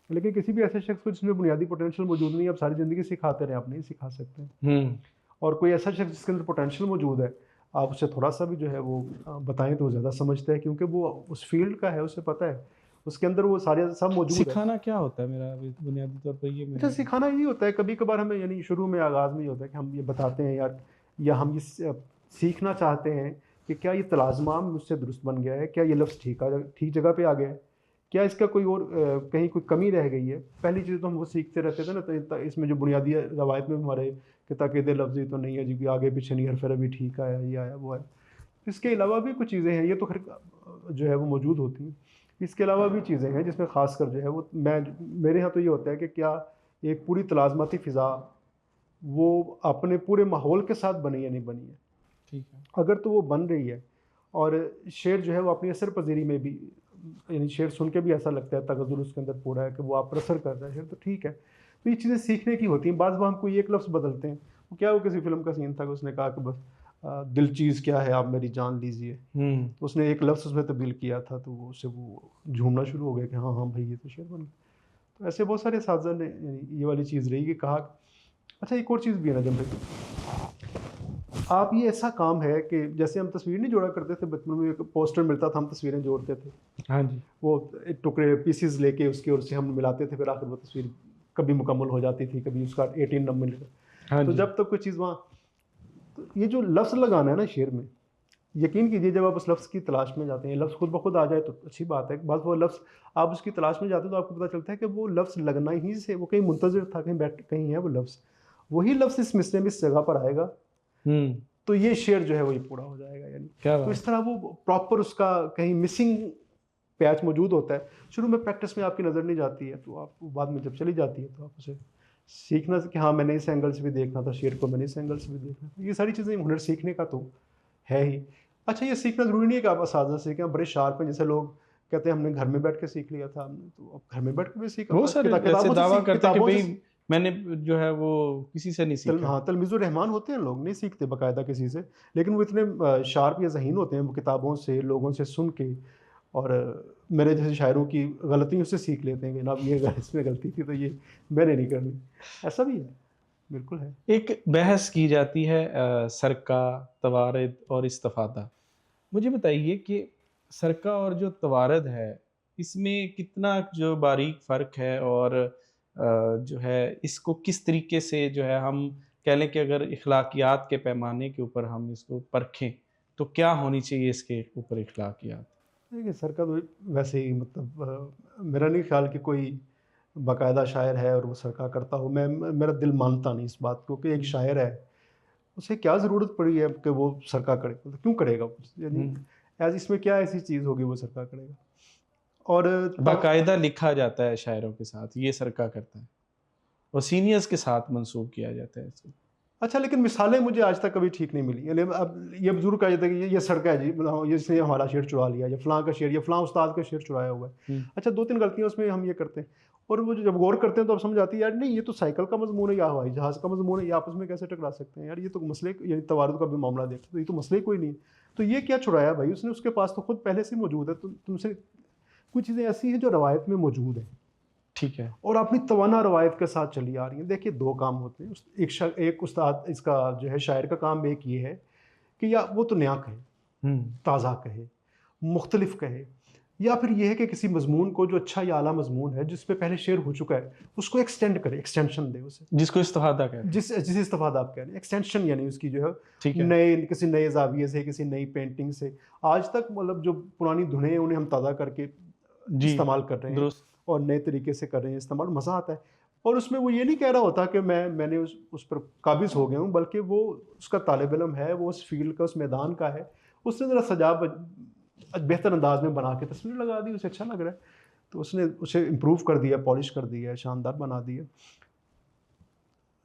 लेकिन किसी भी ऐसे शख्स को जिसमें बुनियादी पोटेंशियल मौजूद नहीं है, आप सारी ज़िंदगी सिखाते रहें, आप नहीं सिखा सकते। हुँ। और कोई ऐसा शख्स जिसके अंदर पोटेंशियल मौजूद है, आप उसे थोड़ा-सा भी जो है वो बताएँ तो वो ज़्यादा समझता है, क्योंकि वो उस फ़ील्ड का है, उसे पता है। उसके अंदर वो सारे सब मौजूद है। सिखाना क्या होता है, मेरा अभी बुनियादी तौर पर ये अच्छा, मेरा सिखाना यही होता है, कभी-कभार हमें यानी शुरू में आगाज़ में ये होता है कि हम ये बताते हैं यार, या हम ये सीखना चाहते हैं कि क्या ये तलाज़ुम मुझसे दुरुस्त बन गया है? क्या ये लफ्ज़ ठीक जगह पे आ गया है? क्या इसका कोई और कहीं कोई कमी रह गई है? पहली चीज़ तो हम वो सीखते रहते थे ना, तो इसमें जो बुनियादी रवायत में हमारे कि ताक़ीद लफ्ज़ी तो नहीं है जी, कि आगे पीछे नहीं, हरफ अरबी ठीक आया, ये आया, वो आया। इसके अलावा भी कुछ चीज़ें हैं, ये तो खैर जो है वो मौजूद होती हैं। इसके अलावा भी चीज़ें हैं जिसमें ख़ासकर जो है वो मेरे यहाँ तो ये होता है कि क्या एक पूरी तलाज़ुमाती फ़िज़ा वो अपने पूरे माहौल के साथ बनी या नहीं बनी है। ठीक है। अगर तो वो बन रही है और शेर जो है वो अपनी असर पज़ीरी में भी, यानी शेर सुन के भी ऐसा लगता है तगज़ुल उसके अंदर पूरा है कि वो आप पर असर कर रहा है शेर, तो ठीक है। तो ये चीज़ें सीखने की होती हैं। बाज़ हम कोई एक लफ्ज़ बदलते हैं, वो क्या, वो किसी फ़िल्म का सीन था कि उसने कहा कि बस दिल चीज़ क्या है, आप मेरी जान लीजिए। हुँ। तो उसने एक लफ्ज़ उसमें तब्दील किया था, तो वो उससे वो झूमना शुरू हो गया कि हाँ, हाँ भाई ये तो शेर बन गया। तो ऐसे बहुत सारे असातिज़ा ने यानी ये वाली चीज़ रही कि कहा। अच्छा, एक और चीज़ भी है ना जब आप, ये ऐसा काम है कि जैसे हम तस्वीर नहीं जोड़ा करते थे बचपन में, एक पोस्टर मिलता था, हम तस्वीरें जोड़ते थे। हाँ जी। वो एक टुकड़े पीसेस लेके उसके और से हम मिलाते थे, फिर आखिर वो तस्वीर कभी मुकम्मल हो जाती थी, कभी उसका 18 नंबर मिलेगा। हाँ तो जी। जब तक कोई चीज़ वहाँ, तो ये जो लफ्ज़ लगाना है ना शेर में, यकीन कीजिए जब आप उस लफ्ज़ की तलाश में जाते हैं, लफ्ज़ खुद ब खुद आ जाए तो अच्छी बात है। बस वो लफ्ज़ आप उसकी तलाश में जाते हैं तो आपको पता चलता है कि वो लफ्ज़ लगना ही से वो कहीं मुंतज़िर था, कहीं है वो लफ्ज़। वही लफ्ज़ इस मिसरे में इस जगह पर आएगा, हुँ। तो ये शेर जो है वही पूरा हो जाएगा यानी। क्या तो बात! इस तरह वो प्रॉपर उसका कहीं मिसिंग पैच मौजूद होता है। शुरू में प्रैक्टिस में आपकी नज़र नहीं जाती है, तो आप बाद में जब चली जाती है तो आप उसे सीखना कि हाँ, मैंने इस एंगल से भी देखना था शेर को, मैंने इस एंगल से भी देखना था। ये सारी चीज़ें हुनर सीखने का तो है ही। अच्छा, ये सीखना ज़रूरी नहीं है कि आप असातिज़ा से सीखें, आप बड़े शार्प हैं, जैसे लोग कहते हैं हमने घर में बैठ के सीख लिया था हमने, तो अब घर में बैठ के भी सीखा, बहुत सारे ऐसे किताबों से दावा करते हैं कि किताबों भई से मैंने जो है वो किसी से नहीं सीखा। हाँ, तलमीज़ुर रहमान होते हैं लोग, नहीं सीखते बाकायदा किसी से, लेकिन वो इतने शार्प या ज़हीन होते हैं, वो किताबों से, लोगों से सुन के और मेरे जैसे शायरों की गलतियों से सीख लेते हैं कि जनाब ये इसमें गलती थी तो ये मैंने नहीं करनी। ऐसा भी है, बिल्कुल है। एक बहस की जाती है सरका, तवारिद और इस्तिफ़ादा। मुझे बताइए कि सरका और जो तवारद है, इसमें कितना जो बारीक फ़र्क है और जो है इसको किस तरीके से जो है हम कह लें कि अगर इख़्लाक़ियात के पैमाने के ऊपर हम इसको परखें, तो क्या होनी चाहिए इसके ऊपर इख़्लाक़ियात? देखिए, सर का तो वैसे ही मतलब मेरा नहीं ख्याल कि कोई बाकायदा शायर है और वो सरका करता हो। मेरा दिल मानता नहीं इस बात को कि एक हुँ, शायर है, उसे क्या ज़रूरत पड़ी है कि वो सरका करे? मतलब क्यों करेगा वो? यानी हुँ। इसमें क्या ऐसी चीज़ होगी वो सरका करेगा? और तब बाकायदा लिखा जाता है शायरों के साथ, ये सरका करता है और सीनियर्स के साथ मंसूब किया जाता है इसको। अच्छा, लेकिन मिसालें मुझे आज तक कभी ठीक नहीं मिली। यानी अब ये ज़रूर कहा जाता है कि ये सरका है जी, मतलब ये इसने हमारा शेर चुरा लिया, या फ़लाँ का शेर, या फ़लाँ उस्ताद का शेर चुराया हुआ है। हुँ, अच्छा, 2-3 गलतियाँ उसमें हम ये करते हैं, और वो जब गौर करते हैं तो अब समझ आती है यार नहीं, ये तो साइकिल का मज़मून है या हवाई जहाज़ का मज़मून है, ये आपस में कैसे टकरा सकते हैं? यार ये तो मसले, यानी तवारुद का भी मामला देखो तो ये तो मसले ही कोई नहीं है। तो ये क्या छुड़ाया भाई उसने? उसके पास तो खुद पहले से ही मौजूद है। तुमसे कुछ चीज़ें ऐसी हैं जो रवायत में मौजूद हैं। ठीक है। और अपनी तवाना रवायत के साथ चली आ रही हैं। देखिए 2 काम होते हैं, एक उस्ताद इसका जो है शायर का काम एक ये है कि या वो तो नया कहे, ताज़ा कहे, मुख्तलिफ कहे, या फिर ये है कि किसी मज़मून को जो अच्छा या आला मज़मून है, जिस पे पहले शेर हो चुका है, उसको एक्सटेंड करे, एक्सटेंशन दे उसे। जिसको इस्तिफादा कहते हैं। जिस इस्तिफ़ादा आप कह रहे हैं, एक्सटेंशन यानी उसकी जो है ठीक है। किसी नए ज़ाविये से, किसी नई पेंटिंग से, आज तक मतलब जो पुरानी धुनें हैं उन्हें हम ताज़ा करके जी, इस्तेमाल कर रहे हैं दुरुस्त। और नए तरीके से कर रहे हैं इस्तेमाल, मज़ा आता है। और उसमें वो ये नहीं कह रहा होता कि मैंने उस पर काबिज़ हो गया हूँ, बल्कि वो उसका तालिब इल्म है, वो उस फ़ील्ड का, उस मैदान का है, उसने ज़रा बेहतर अंदाज में बना के तस्वीर लगा दी, उसे अच्छा लग रहा है, तो उसने उसे इम्प्रूव कर दिया, पॉलिश कर दिया है, शानदार बना दिया।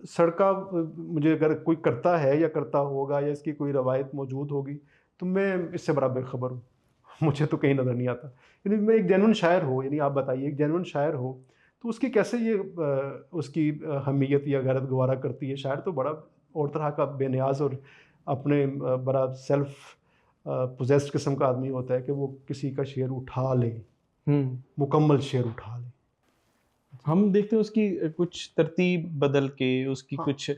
सड़का मुझे अगर कोई करता है या करता होगा या इसकी कोई रवायत मौजूद होगी, तो मैं इससे बड़ा बेखबर हूँ। मुझे तो कहीं नज़र नहीं आता। यानी मैं एक जेन्युइन शायर हो, यानी आप बताइए एक जेन्युइन शायर हो, तो उसकी कैसे ये उसकी हमीयत या गैरत गवारा करती है। शायर तो बड़ा और तरह का बेनियाज़ और अपने बड़ा सेल्फ पोजेस्ड किस्म का आदमी होता है कि वो किसी का शेर उठा ले, मुकम्मल शेर उठा ले। हम देखते हैं उसकी कुछ तरतीब बदल के, उसकी हाँ। कुछ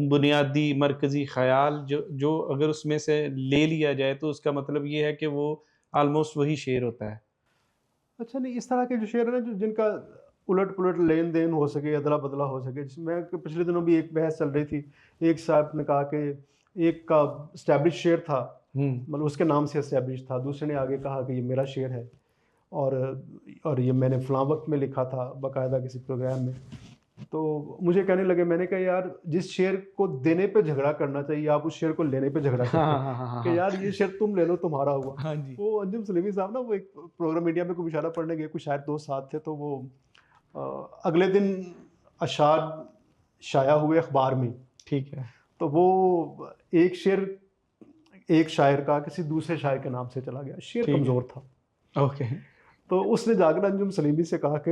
बुनियादी मरकज़ी ख़याल जो अगर उसमें से ले लिया जाए तो उसका मतलब ये है कि वो ऑलमोस्ट वही शेर होता है। अच्छा, नहीं, इस तरह के जो शेर हैं ना, जो जिनका उलट-पुलट लेन-देन हो सके, अदला-बदला हो सके, जिसमें कि पिछले दिनों भी एक बहस चल रही थी। एक साहब ने कहा कि एक का एस्टैब्लिश शेर था, हुँ, मतलब उसके नाम से एस्टैब्लिश था, दूसरे ने आगे कहा कि ये मेरा शेर है और ये मैंने फ़लाँ वक़्त में लिखा था, बाकायदा किसी प्रोग्राम में। तो मुझे कहने लगे, मैंने कहा यार, जिस शेर को देने पे झगड़ा करना चाहिए, आप उस शेर को लेने पे झगड़ा हाँ, करते हो हाँ, हाँ, हाँ, कि हाँ। यार ये शेर तुम ले लो, तुम्हारा हुआ। हाँ जी। वो अंजुम सलीमी साहब ना, वो एक प्रोग्राम मीडिया में कोई इशारा पढ़ने गए, कुछ शायद 2 साथ थे, तो वो अगले दिन अशार शाया हुए अखबार में, ठीक है। तो वो एक शेर एक शायर का किसी दूसरे शायर के नाम से चला गया, शेर ठीक है। कमज़ोर था। ओके। तो उसने जाकर अंजुम सलीमी से कहा कि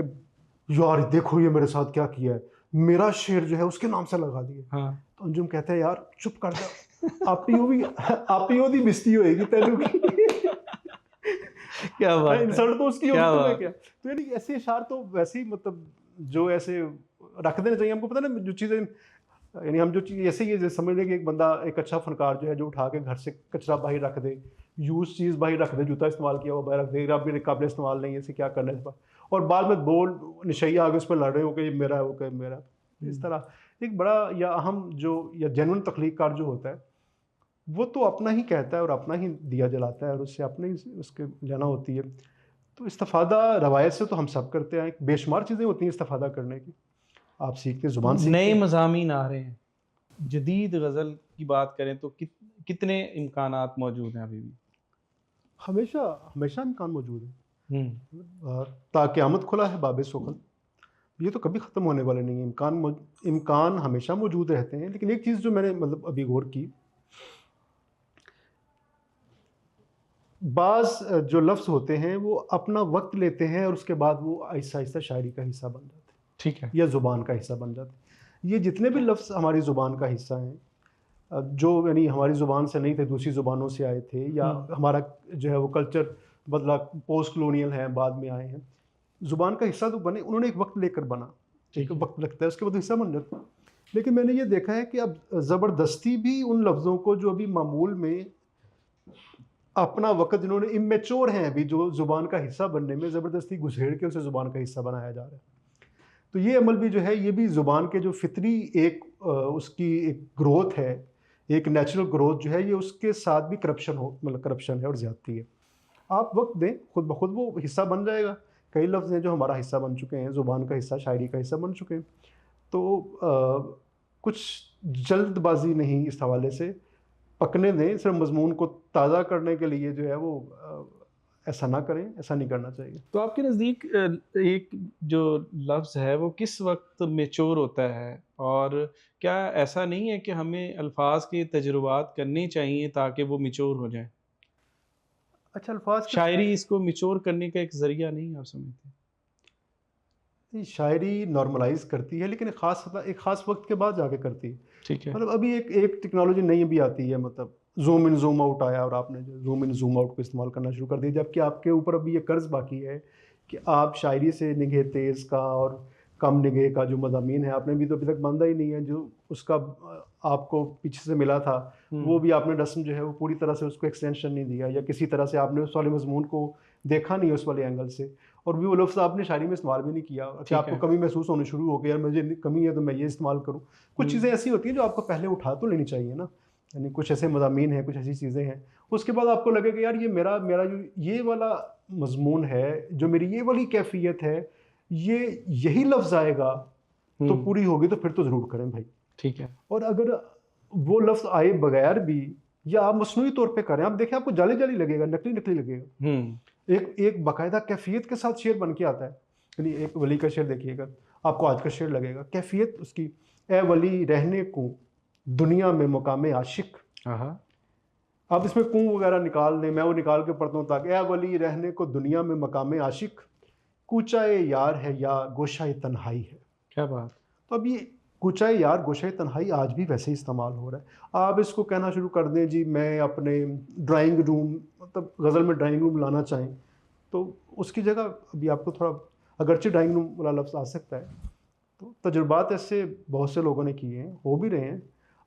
यार देखो ये मेरे साथ क्या किया है, मेरा शेर जो है उसके नाम से लगा दिया। हाँ। तो अंजुम कहते हैं यार चुप कर जा, आप ही ओदी बिस्ती होएगी तेनू की। क्या बात है! इंसल्ट तो उसकी होगी, क्या तुम्हें बात! क्या। तो यानी ऐसे इशार तो वैसे ही, मतलब जो ऐसे रख देने चाहिए। हमको पता है ना जो चीज़ें, यानी हम जो चीज़ ऐसे ही जैसे समझ लें कि एक बंदा, एक अच्छा फनकार जो है, जो उठा के घर से कचरा बाहर रख दे, यूज चीज़ बाहर रख दे, जूता इस्तेमाल किया हुआ बाहर रख दे, अब मेरे काबिल इस्तेमाल नहीं है, इसे क्या करना है इस पर, और बाद में बोल नशैया आगे उस पर लड़ रहे हो कि ये मेरा है, वो कि मेरा है। इस तरह एक बड़ा या अहम जो या जेन्युइन तख्लीक़कार जो होता है, वो तो अपना ही कहता है और अपना ही दिया जलाता है और उससे अपने ही उसके लेना होती है। तो इस्तिफ़ादा रवायत से तो हम सब करते हैं, बेशुमार चीज़ें होती हैं इस्तिफ़ादा करने की। आप सीखते हैं, ज़ुबान सीखते नए हैं। मज़ामीन आ रहे हैं। जदीद गज़ल की बात करें तो कितने इम्कानात मौजूद हैं अभी भी? हमेशा हमेशा इम्कान मौजूद है। हुँ। ता क़यामत खुला है बाब सुख़ल, ये तो कभी ख़त्म होने वाले नहीं है। इम्कान हमेशा मौजूद रहते हैं। लेकिन एक चीज़ जो मैंने मतलब अभी गौर की, बाज़ जो लफ्ज़ होते हैं वो अपना वक़्त लेते हैं और उसके बाद वो आहिस्ता-आहिस्ता शायरी का हिस्सा बन जाते हैं ठीक है। या ज़ुबान का हिस्सा बन जाते हैं। ये जितने भी लफ्ज़ हमारी ज़ुबान का हिस्सा हैं, जो यानी हमारी ज़ुबान से नहीं थे, दूसरी ज़ुबानों से आए थे, या हुँ। हमारा जो है वो कल्चर बदला, पोस्ट कॉलोनियल हैं, बाद में आए हैं। ज़ुबान का हिस्सा तो बने, उन्होंने एक वक़्त लेकर बना, एक ठीक है। वक़्त लगता है, उसके बाद हिस्सा बन जाता है। लेकिन मैंने ये देखा है कि अब ज़बरदस्ती भी उन लफ्ज़ों को जो अभी मामूल में अपना वक़्त, जिन्होंने इमैच्योर हैं अभी, जो ज़ुबान का हिस्सा बनने में, ज़बरदस्ती घुसेड़ के उसे ज़ुबान का हिस्सा बनाया जा रहा है। तो ये अमल भी जो है, ये भी ज़ुबान के जो फ़ितरी एक उसकी एक ग्रोथ है, एक नेचुरल ग्रोथ जो है, ये उसके साथ भी मतलब करप्शन है और ज़्यादती है। आप वक़्त दें, खुद ब खुद वो हिस्सा बन जाएगा। कई लफ्ज़ हैं जो हमारा हिस्सा बन चुके हैं, ज़ुबान का हिस्सा, शायरी का हिस्सा बन चुके हैं। तो कुछ जल्दबाज़ी नहीं इस हवाले से, पकने दें, सिर्फ़ मज़मून को ताज़ा करने के लिए जो है वो ऐसा ना करें, ऐसा नहीं करना चाहिए। तो आपके नज़दीक एक जो लफ्ज़ है वो किस वक़्त मैच्योर होता है? और क्या ऐसा नहीं है कि हमें अल्फ़ाज़ के तजुर्बात करने चाहिए ताकि वो मैच्योर हो जाएँ? अच्छा, अल्फ़ाज़ के शायरी इसको मैच्योर करने का एक ज़रिया नहीं आप समझते? शायरी नॉर्मलाइज़ करती है, लेकिन एक ख़ास वक़्त के बाद जाके करती है। ठीक है। मतलब अभी एक एक टेक्नोलॉजी नई भी आती है, मतलब ज़ूम इन ज़ूम आउट आया और आपने जो ज़ूम इन ज़ूम आउट को इस्तेमाल करना शुरू कर दिया, जबकि आपके ऊपर अभी ये कर्ज़ बाकी है कि आप शायरी से निगाह तेज़ का और कम निगाह का जो मज़ामीन है आपने भी तो अभी तक बांधा ही नहीं है, जो उसका आपको पीछे से मिला था वो भी आपने रस्म जो है वो पूरी तरह से उसको एक्सटेंशन नहीं दिया, या किसी तरह से आपने उस वाले मजमून को देखा नहीं उस वाले एंगल से, और भी वो लफ्ज़ आपने शायरी में इस्तेमाल भी नहीं किया कि आपको कमी महसूस होनी शुरू हो गई, यार मुझे कमी है तो मैं ये इस्तेमाल करूँ। कुछ चीज़ें ऐसी होती हैं जो आपको पहले उठा तो लेनी चाहिए ना, यानी कुछ ऐसे मज़ामीन हैं, कुछ ऐसी चीज़ें हैं, उसके बाद आपको लगे कि यार ये मेरा मेरा जो ये वाला मजमून है, जो मेरी ये वाली कैफियत है, ये यही लफ्ज़ आएगा तो पूरी होगी, तो फिर तो ज़रूर करें भाई। ठीक है। और अगर वो लफ्ज़ आए बगैर भी, या आप मसनूई तौर पे करें, आप देखें आपको जाली जाली लगेगा, नकली नकली लगेगा। एक बाकायदा कैफियत के साथ शेर बन के आता है, यानी एक वली का शेर देखिएगा, आपको आज का शेर लगेगा, कैफियत उसकी, ए वली रहने को दुनिया में मुकामे आशिक। आप इसमें कूं वगैरह निकाल दें, मैं वो निकाल के पढ़ता हूँ ताकि, ए वली रहने को दुनिया में मकामे आशिक, कूचाए यार है या गोशाए तन्हाई है। क्या बात। तो अब ये कूचाए यार गोशाए तन्हाई आज भी वैसे ही इस्तेमाल हो रहा है। आप इसको कहना शुरू कर दें जी मैं अपने ड्राइंग रूम, मतलब गज़ल में ड्राइंग रूम लाना चाहें, तो उसकी जगह अभी आपको थोड़ा, अगरचे ड्राइंग रूम वाला लफ्ज़ आ सकता है, तो तजुर्बात ऐसे बहुत से लोगों ने किए हैं, हो भी रहे हैं।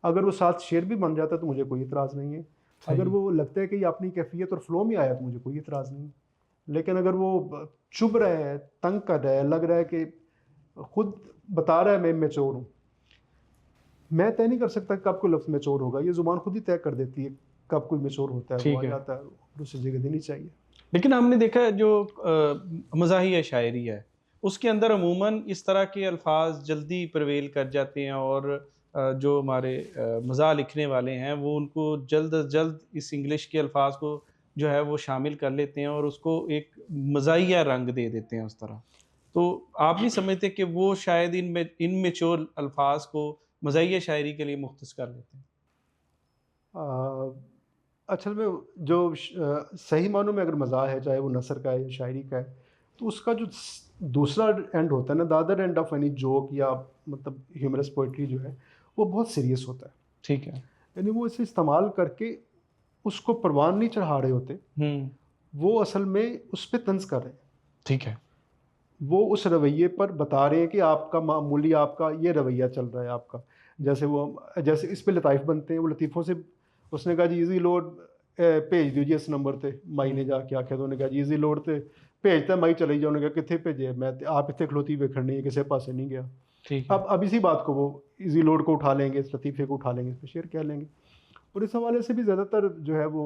अगर वो साथ शेर भी बन जाता है तो मुझे कोई इतराज़ नहीं है, अगर वो लगता है कि ये अपनी कैफियत और फ्लो में आया तो मुझे कोई इतराज़ नहीं है। लेकिन अगर वो चुभ रहा है, तंग कर रहा है, लग रहा है कि खुद बता रहा है मैं मैच्योर हूँ, मैं तय नहीं कर सकता कि कब कोई लफ्ज़ मैच्योर होगा, ये ज़ुबान खुद ही तय कर देती है कब कोई मैच्योर होता है, वो आ जाता है, और उसे जगह देनी चाहिए। लेकिन हमने देखा है जो मज़ाहिया शायरी है उसके अंदर अमूमन इस तरह के अल्फाज जल्दी प्रवेल कर जाते हैं, और जो हमारे मज़ाह लिखने वाले हैं वो उनको जल्द अज जल्द इस इंग्लिश के अल्फाज को जो है वो शामिल कर लेते हैं और उसको एक मज़ाहिया रंग दे देते हैं उस तरह। तो आप नहीं समझते कि वो शायद इन मैच्योर अल्फाज को मज़ाहिया शायरी के लिए मुख्तस कर लेते हैं? असल में जो सही मानों में अगर मज़ाह है, चाहे वो नसर का है या शायरी का है, तो उसका जो दूसरा एंड होता है ना, the other end of any joke या मतलब ह्यूमरस पोइट्री जो है, वो बहुत सीरियस होता है। ठीक है। यानी वो इसे इस्तेमाल करके उसको परवान नहीं चढ़ा रहे होते, वो असल में उस पर तंज कर रहे हैं। ठीक है। वो उस रवैये पर बता रहे हैं कि आपका मामूली आपका ये रवैया चल रहा है आपका, जैसे इस पे लताइफ बनते हैं, वो लतीफ़ों से उसने कहा जी ईजी लोड भेज दीजिए इस नंबर ते, माई ने जाके आख्या, तो उन्हें कहा जी ईजी लोड ते भेजता, माई चली जाओ, उन्हें कहा कितने भेजे, मैं आप इतने खलोती वेखण नहीं है, किसी पासे नहीं गया। ठीक है। अब इसी बात को वो ईजी लोड को उठा लेंगे, इस लतीफ़े को उठा लेंगे, इस पर शेर कह लेंगे, और इस हवाले से भी ज़्यादातर जो है वो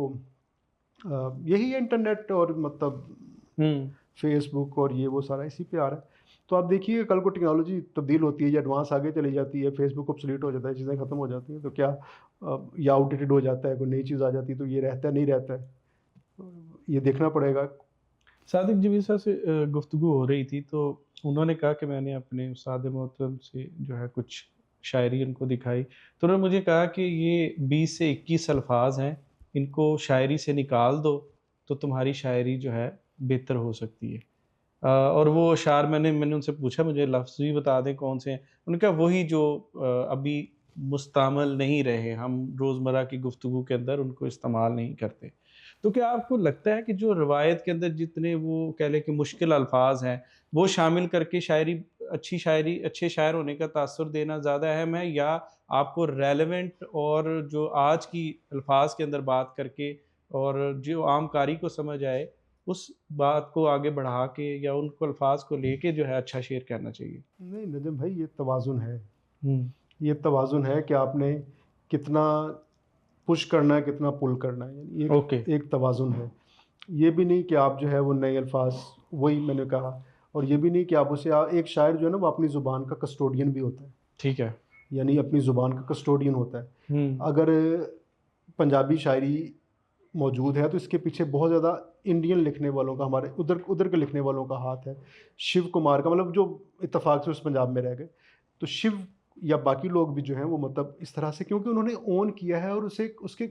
यही है, इंटरनेट और मतलब फेसबुक और ये वो सारा इसी पे आ रहा है। तो आप देखिए कल को टेक्नोलॉजी तब्दील होती है या एडवांस आगे चली जाती है, फेसबुक ऑब्सोलीट हो जाता है, चीज़ें ख़त्म हो जाती हैं, तो क्या या आउटडेटेड हो जाता है, कोई नई चीज़ आ जाती है, तो ये रहता है नहीं रहता है, तो ये देखना पड़ेगा। सादिक जमील साहब से गुफ्तगू हो रही थी तो उन्होंने कहा कि मैंने अपने उस्ताद मोहतरम से जो है कुछ शायरी उनको दिखाई, तो उन्होंने मुझे कहा कि ये 20 से 21 अल्फाज हैं, इनको शायरी से निकाल दो तो तुम्हारी शायरी जो है बेहतर हो सकती है। और वो अशार मैंने उनसे पूछा मुझे लफ्ज़ भी बता दें कौन से हैं, उन्होंने कहा वही जो अभी मुस्तअमल नहीं रहे, हम रोज़मर्रा की गुफ्तगू के अंदर उनको इस्तेमाल नहीं करते। तो क्या आपको लगता है कि जो रिवायत के अंदर जितने वो कह लें कि मुश्किल अल्फाज हैं, वो शामिल करके शायरी अच्छे शायर होने का तासुर देना ज़्यादा अहम है, या आपको रेलेवेंट और जो आज की अल्फाज के अंदर बात करके और जो आम कारी को समझ आए, उस बात को आगे बढ़ा के या उनको अल्फाज को लेके जो है अच्छा शेर कहना चाहिए? नहीं नजम भाई, ये तवाज़ुन है, हुँ। ये तवाज़ुन है कि आपने कितना पुश करना है, कितना पुल करना है, यानी ओके। एक तवाज़ुन है। ये भी नहीं कि आप जो है वो नए अल्फाज, वही मैंने कहा, और ये भी नहीं कि आप उसे एक शायर जो है ना वो अपनी ज़ुबान का कस्टोडियन भी होता है, ठीक है। यानी अपनी ज़ुबान का कस्टोडियन होता है। हुँ। अगर पंजाबी शायरी मौजूद है तो इसके पीछे बहुत ज़्यादा इंडियन लिखने वालों का, हमारे उधर उधर के लिखने वालों का हाथ है। शिव कुमार का, मतलब जो इत्तेफाक से उस पंजाब में रह गए, तो शिव या बाकी लोग भी जो हैं वो मतलब इस तरह से, क्योंकि उन्होंने ओन किया है और उसे उसके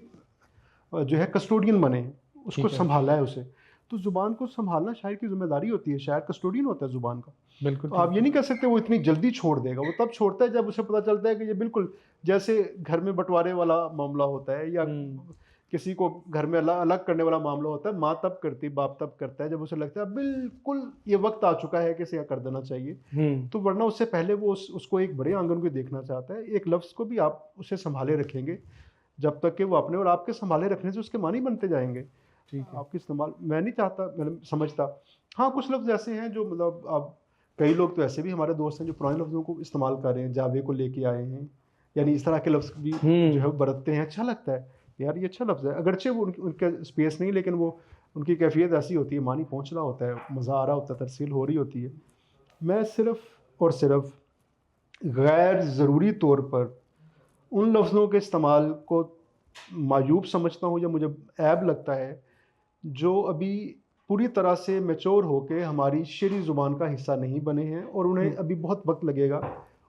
जो है कस्टोडियन बने हैं, उसको ठीक है। संभाला है उसे। तो ज़ुबान को संभालना शायर की ज़िम्मेदारी होती है, शायर कस्टोडियन होता है ज़ुबान का। बिल्कुल तो ठीक आप ये है। नहीं कह सकते वो इतनी जल्दी छोड़ देगा, वो तब छोड़ता है जब उसे पता चलता है कि ये बिल्कुल जैसे घर में बंटवारे वाला मामला होता है, या हुँ। किसी को घर में अलग अलग करने वाला मामला होता है, माँ तब करती, बाप तब करता है जब उसे लगता है अब बिल्कुल ये वक्त आ चुका है कि इसे कर देना चाहिए। तो वरना उससे पहले वो उसको एक बड़े आंगन को देखना चाहता है। एक लफ्ज़ को भी आप उसे संभाले रखेंगे जब तक कि वो अपने और आपके संभाले रखने से उसके मानी बनते जाएंगे। ठीक है। आपके इस्तेमाल मैं नहीं चाहता, मैं समझता। हाँ, कुछ लफ्ज़ ऐसे हैं जो मतलब अब कई लोग तो ऐसे भी हमारे दोस्त हैं जो पुराने लफ्ज़ों को इस्तेमाल कर रहे हैं, जावे को लेके आए हैं, यानी इस तरह के लफ्ज़ भी जो है वो बरतते हैं। अच्छा लगता है यार, ये अच्छा लफ्ज़ है, अगरचे वो उनका स्पेस नहीं, लेकिन वो उनकी कैफियत ऐसी होती है, मानी पहुँच रहा होता है, मज़ा आ रहा होता है, तरसील हो रही होती है। मैं सिर्फ़ और सिर्फ़ गैर ज़रूरी तौर पर उन लफ्ज़ों के इस्तेमाल को मायूब समझता हूँ या मुझे ऐब लगता है जो अभी पूरी तरह से मैच्योर होके हमारी शेरी ज़ुबान का हिस्सा नहीं बने हैं, और उन्हें अभी बहुत वक्त लगेगा,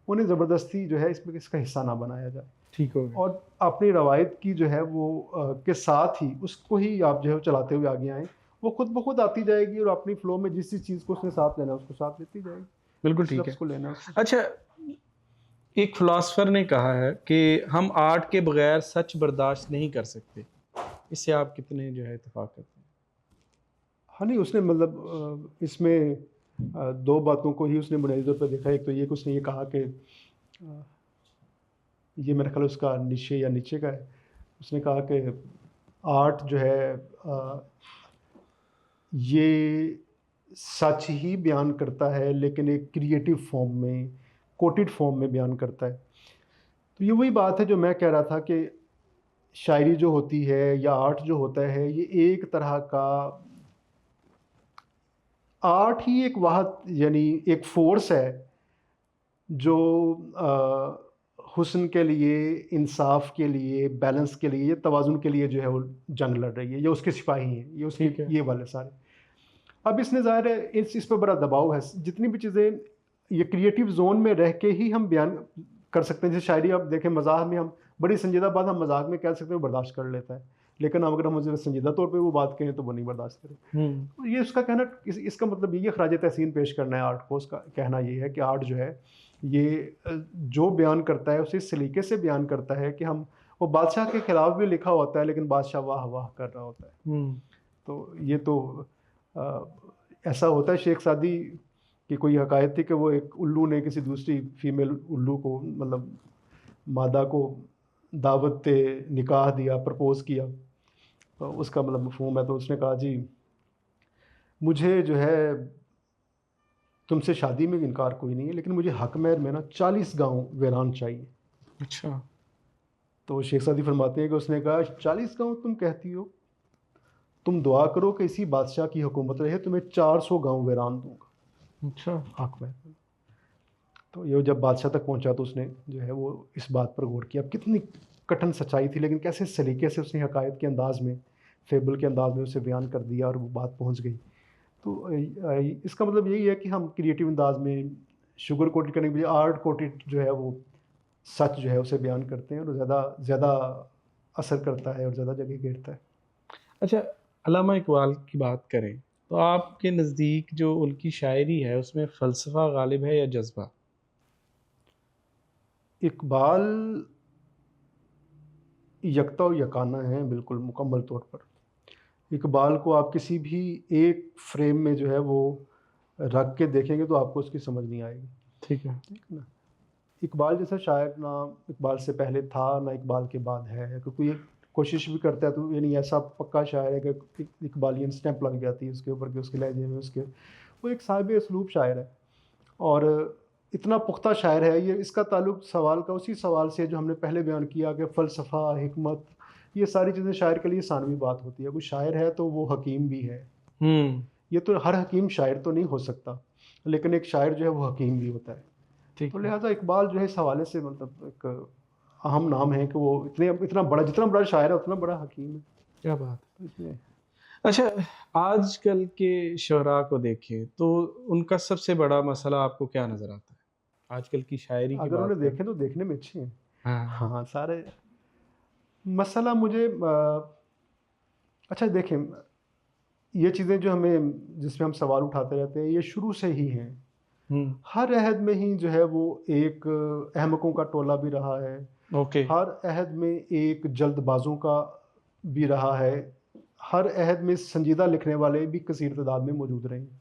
उन्हें ज़बरदस्ती जो है इसका हिस्सा ना बनाया जाए। ठीक हो गया। और अपनी रवायत की जो है वो के साथ ही उसको ही आप जो है चलाते हुए आगे आएँ। वो खुद ब खुद आती जाएगी और अपनी फ़्लो में जिस चीज़ को उसने साथ लेना है उसको साथ लेती जाएगी। बिल्कुल जिस ठीक लफ्ज़ है। को लेना है उसको। अच्छा, एक फिलोसोफर ने कहा है कि हम आर्ट के बगैर सच बर्दाश्त नहीं कर सकते। इससे आप कितने जो है इत्तेफाक करते हैं? हाँ, नहीं उसने मतलब इसमें 2 बातों को ही उसने बुनियादी तौर पे देखा। एक तो ये कि उसने ये कहा कि ये मेरा ख़्याल उसका नीचे या नीचे का है। उसने कहा कि आर्ट जो है ये सच ही बयान करता है, लेकिन एक क्रिएटिव फॉर्म में, कोटेड फॉर्म में बयान करता है। तो ये वही बात है जो मैं कह रहा था कि शायरी जो होती है या आर्ट जो होता है, ये एक तरह का आर्ट ही एक वाहद, यानी एक फ़ोर्स है जो हुस्न के लिए, इंसाफ के लिए, बैलेंस के लिए, तवाज़ुन के लिए जो है वो जंग लड़ रही है, या उसके सिपाही हैं, ये उसके ठीक है। ये वाले सारे। अब इसने ज़ाहिर है इस पे बड़ा दबाव है। जितनी भी चीज़ें ये क्रिएटिव ज़ोन में रह के ही हम बयान कर सकते हैं। जैसे शायरी आप देखें, मज़ाक में हम बड़ी संजीदा बात हम मज़ाक में कह सकते हैं, वो बर्दाश्त कर लेता है। लेकिन अगर हम उसे संजीदा तौर पे वो बात कहें तो वो नहीं बर्दाश्त करे। तो ये उसका कहना, इसका मतलब ये ख़राज तहसीन पेश करना है आर्ट को। उसका कहना ये है कि आर्ट जो है ये जो बयान करता है उसे इस सलीके से बयान करता है कि हम, वो बादशाह के खिलाफ भी लिखा होता है लेकिन बादशाह वाह वाह कर रहा होता है। तो ये तो अ, ऐसा होता है शेख सादी की कोई हकायत थी कि वो एक उल्लू ने किसी दूसरी फीमेल उल्लू को, मतलब मादा को दावत निकाह दिया, प्रपोज़ किया। तो उसका मतलब मफ़हूम है। तो उसने कहा जी मुझे जो है तुमसे शादी में इनकार कोई नहीं है, लेकिन मुझे हक महर में ना 40 गाँव वीरान चाहिए। अच्छा। तो शेख सादी फरमाते हैं कि उसने कहा 40 गाँव तुम कहती हो, तुम दुआ करो कि इसी बादशाह की हुकूमत रहे, तुम्हें 400 गाँव वीरान दूंगा अच्छा। हक महर में। तो ये जब बादशाह तक पहुंचा तो उसने जो है वो इस बात पर गौर किया। अब कितनी कठिन सच्चाई थी, लेकिन कैसे सलीके से उसने हकायत के अंदाज में, फेबल के अंदाज में उसे बयान कर दिया और वो बात पहुंच गई। तो इसका मतलब यही है कि हम क्रिएटिव अंदाज में शुगर कोटेड करने के बजाय आर्ट कोटेड जो है वो सच जो है उसे बयान करते हैं, और ज़्यादा ज़्यादा असर करता है और ज़्यादा जगह घेरता है। अच्छा, अल्लामा इकबाल की बात करें तो आपके नज़दीक जो उनकी शायरी है उसमें फ़लसफ़ा गालिब है या जज़्बा? इकबाल यकता और यकाना है बिल्कुल मुकम्मल तौर पर। इकबाल को आप किसी भी एक फ्रेम में जो है वो रख के देखेंगे तो आपको उसकी समझ नहीं आएगी। ठीक है। ठीक है ना? इकबाल जैसा शायर ना इकबाल से पहले था, ना इकबाल के बाद है। क्योंकि ये कोशिश भी करता है तो यानी ऐसा पक्का शायर है कि इकबालियन स्टैंप लग जाती है उसके ऊपर कि उसके लहजे में उसके, वो एक साहिब उसलूब शायर है। और इतना पुख्ता शायर है ये। इसका ताल्लुक सवाल का उसी सवाल से जो हमने पहले बयान किया कि फ़लसफ़ा, हिकमत, ये सारी चीज़ें शायर के लिए सानवी बात होती है। कोई शायर है तो वो हकीम भी है। हुँ। ये तो हर हकीम शायर तो नहीं हो सकता, लेकिन एक शायर जो है वो हकीम भी होता है। ठीक तो है। लिहाजा इकबाल जो है इस हवाले से मतलब एक अहम नाम है कि वो इतना बड़ा, जितना बड़ा शायर है उतना बड़ा हकीम है। क्या बात तो इसलिए है। अच्छा, आजकल के शुअरा को देखें तो उनका सबसे बड़ा मसला आपको क्या नज़र आता है? आजकल की शायरी की अगर बात उन्हें करें। देखें तो देखने में अच्छे हैं। हाँ। हाँ, सारे मसला मुझे अच्छा देखें, ये चीज़ें जो हमें जिसमें हम सवाल उठाते रहते हैं ये शुरू से ही हैं। हुँ। हर अहद में ही जो है वो एक अहमकों का टोला भी रहा है। ओके। हर अहद में एक जल्दबाज़ों का भी रहा है, हर अहद में संजीदा लिखने वाले भी कसीर तादाद में मौजूद रहे हैं।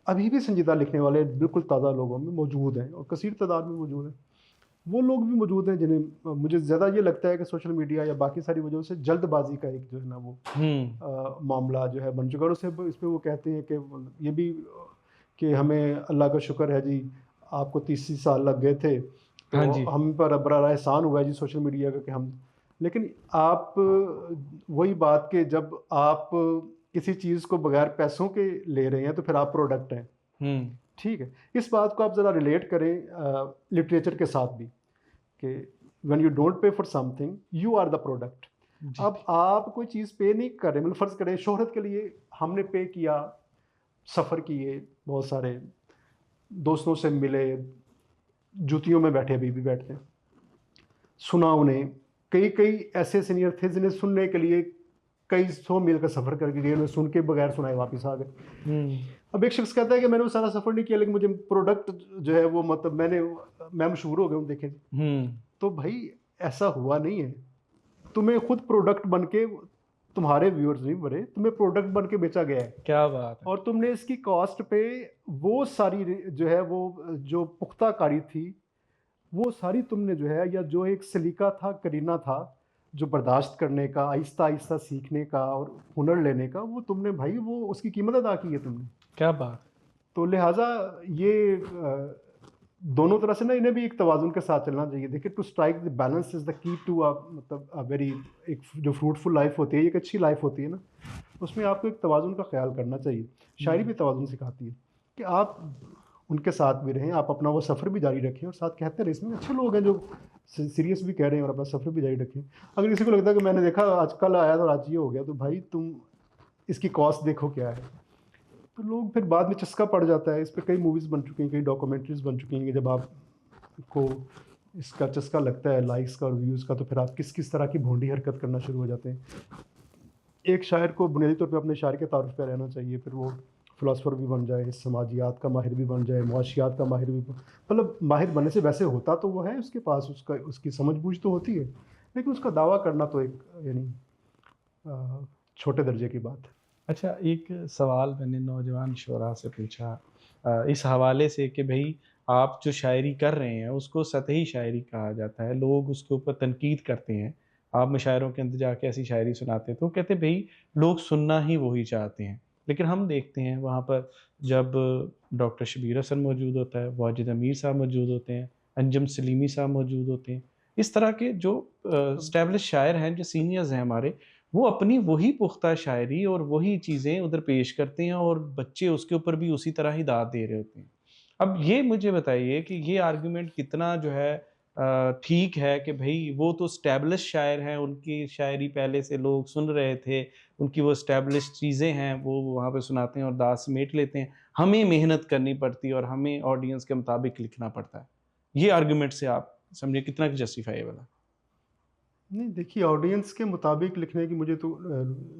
अभी भी संजीदा लिखने वाले बिल्कुल ताज़ा लोगों में मौजूद हैं और कसीर तादाद में मौजूद हैं। वो लोग भी मौजूद हैं जिन्हें मुझे ज़्यादा ये लगता है कि सोशल मीडिया या बाकी सारी वजहों से जल्दबाजी का एक जो है ना वो मामला जो है बन चुका है। और उसे इस पे वो कहते हैं कि ये भी कि हमें अल्लाह का शुक्र है जी, आपको 30 साल लग गए थे, तो हाँ जी। हम पर बड़ा एहसान हुआ है जी सोशल मीडिया का कि हम। लेकिन आप वही बात कि जब आप किसी चीज़ को बगैर पैसों के ले रहे हैं तो फिर आप प्रोडक्ट हैं। हम्म। ठीक है, इस बात को आप ज़रा रिलेट करें लिटरेचर के साथ भी कि when you don't pay for something you are the product. जी। अब आप कोई चीज़ पे नहीं कर रहे, मतलब फ़र्ज़ करें शोहरत के लिए हमने पे किया, सफ़र किए, बहुत सारे दोस्तों से मिले, जूतियों में बैठे, अभी भी बैठते हैं, सुना उन्हें। कई कई ऐसे सीनियर थे जिन्हें सुनने के लिए कई 100 मील का सफ़र करके गए, उन्हें सुन के बगैर सुनाए वापस आ गए। अब एक शख्स कहता है कि मैंने वो सारा सफ़र नहीं किया, लेकिन मुझे प्रोडक्ट जो है वो मतलब मैं मशहूर हो गया हूँ, देखें। तो भाई ऐसा हुआ नहीं है, तुम्हें खुद प्रोडक्ट बन के, तुम्हारे व्यूअर्स नहीं बने, तुम्हें प्रोडक्ट बन के बेचा गया है। क्या बात है। और तुमने इसकी कॉस्ट पे वो सारी जो है वो जो पुख्ता कारी थी वो सारी तुमने जो है, या जो एक सलीका था, करीना था जो बर्दाश्त करने का, आहिस्ता आहिस्ता सीखने का और हुनर लेने का, वो तुमने भाई वो उसकी कीमत अदा की है तुमने। क्या बात। तो लिहाजा ये दोनों तरह से ना इन्हें भी एक तवाज़ुन के साथ चलना चाहिए। देखिए, to strike the balance is the key to मतलब अ वेरी एक जो फ्रूटफुल लाइफ होती है, एक अच्छी लाइफ होती है ना, उसमें आपको एक तवाज़ुन का ख्याल करना चाहिए। शायरी भी तवाज़ुन सिखाती है कि आप उनके साथ भी रहें, आप अपना वो सफ़र भी जारी रखें और साथ कहते रहे। इसमें अच्छे लोग हैं जो सीरियस भी कह रहे हैं और अपना सफ़र भी जारी रखें। अगर किसी को लगता है कि मैंने देखा आज कल आया तो आज ये हो गया, तो भाई तुम इसकी कॉस्ट देखो क्या है। तो लोग फिर बाद में चस्का पड़ जाता है। इस पे कई मूवीज़ बन चुकी हैं, कई डॉक्यूमेंट्रीज़ बन चुकी हैं कि जब आपको इसका चस्का लगता है लाइक्स का और व्यूज़ का, तो फिर आप किस किस तरह की भोंडी हरकत करना शुरू हो जाते हैं। एक शायर को बुनियादी तौर पे अपने शायर के तारुफ पे रहना चाहिए, फिर वो फ़िलासफ़र भी बन जाए, समाजियात का माहिर भी बन जाए, मुआशियात का माहिर भी मतलब माहिर बनने से वैसे होता तो वो है उसके पास, उसकी समझ-बूझ तो होती है, लेकिन उसका दावा करना तो एक यानी छोटे दर्जे की बात है। अच्छा, एक सवाल मैंने नौजवान शुरा से पूछा इस हवाले से कि भाई आप जो शायरी कर रहे हैं उसको सतही शायरी कहा जाता है, लोग उसके ऊपर तनकीद करते हैं। आप मुशायरों के अंदर जाके ऐसी शायरी सुनाते हैं तो वो कहते हैं भाई लोग सुनना ही वही चाहते हैं। लेकिन हम देखते हैं वहाँ पर जब डॉक्टर शबीर हसन मौजूद होता है, वाजिद अमीर साहब मौजूद होते हैं, अंजुम सलीमी साहब मौजूद होते हैं, इस तरह के जो एस्टैब्लिश शायर हैं, जो सीनियर्स हैं हमारे, वो अपनी वही पुख्ता शायरी और वही चीज़ें उधर पेश करते हैं और बच्चे उसके ऊपर भी उसी तरह ही दाद दे रहे होते हैं। अब ये मुझे बताइए कि ये आर्गुमेंट कितना जो है ठीक है कि भई वो तो एस्टैब्लिश शायर हैं, उनकी शायरी पहले से लोग सुन रहे थे, उनकी वो एस्टैब्लिश चीज़ें हैं, वो वहाँ पे सुनाते हैं और दाद समेट लेते हैं। हमें मेहनत करनी पड़ती है और हमें ऑडियंस के मुताबिक लिखना पड़ता है। ये आर्गुमेंट से आप समझिए कितना जस्टिफाएबल है? नहीं, देखिए, ऑडियंस के मुताबिक लिखने की मुझे तो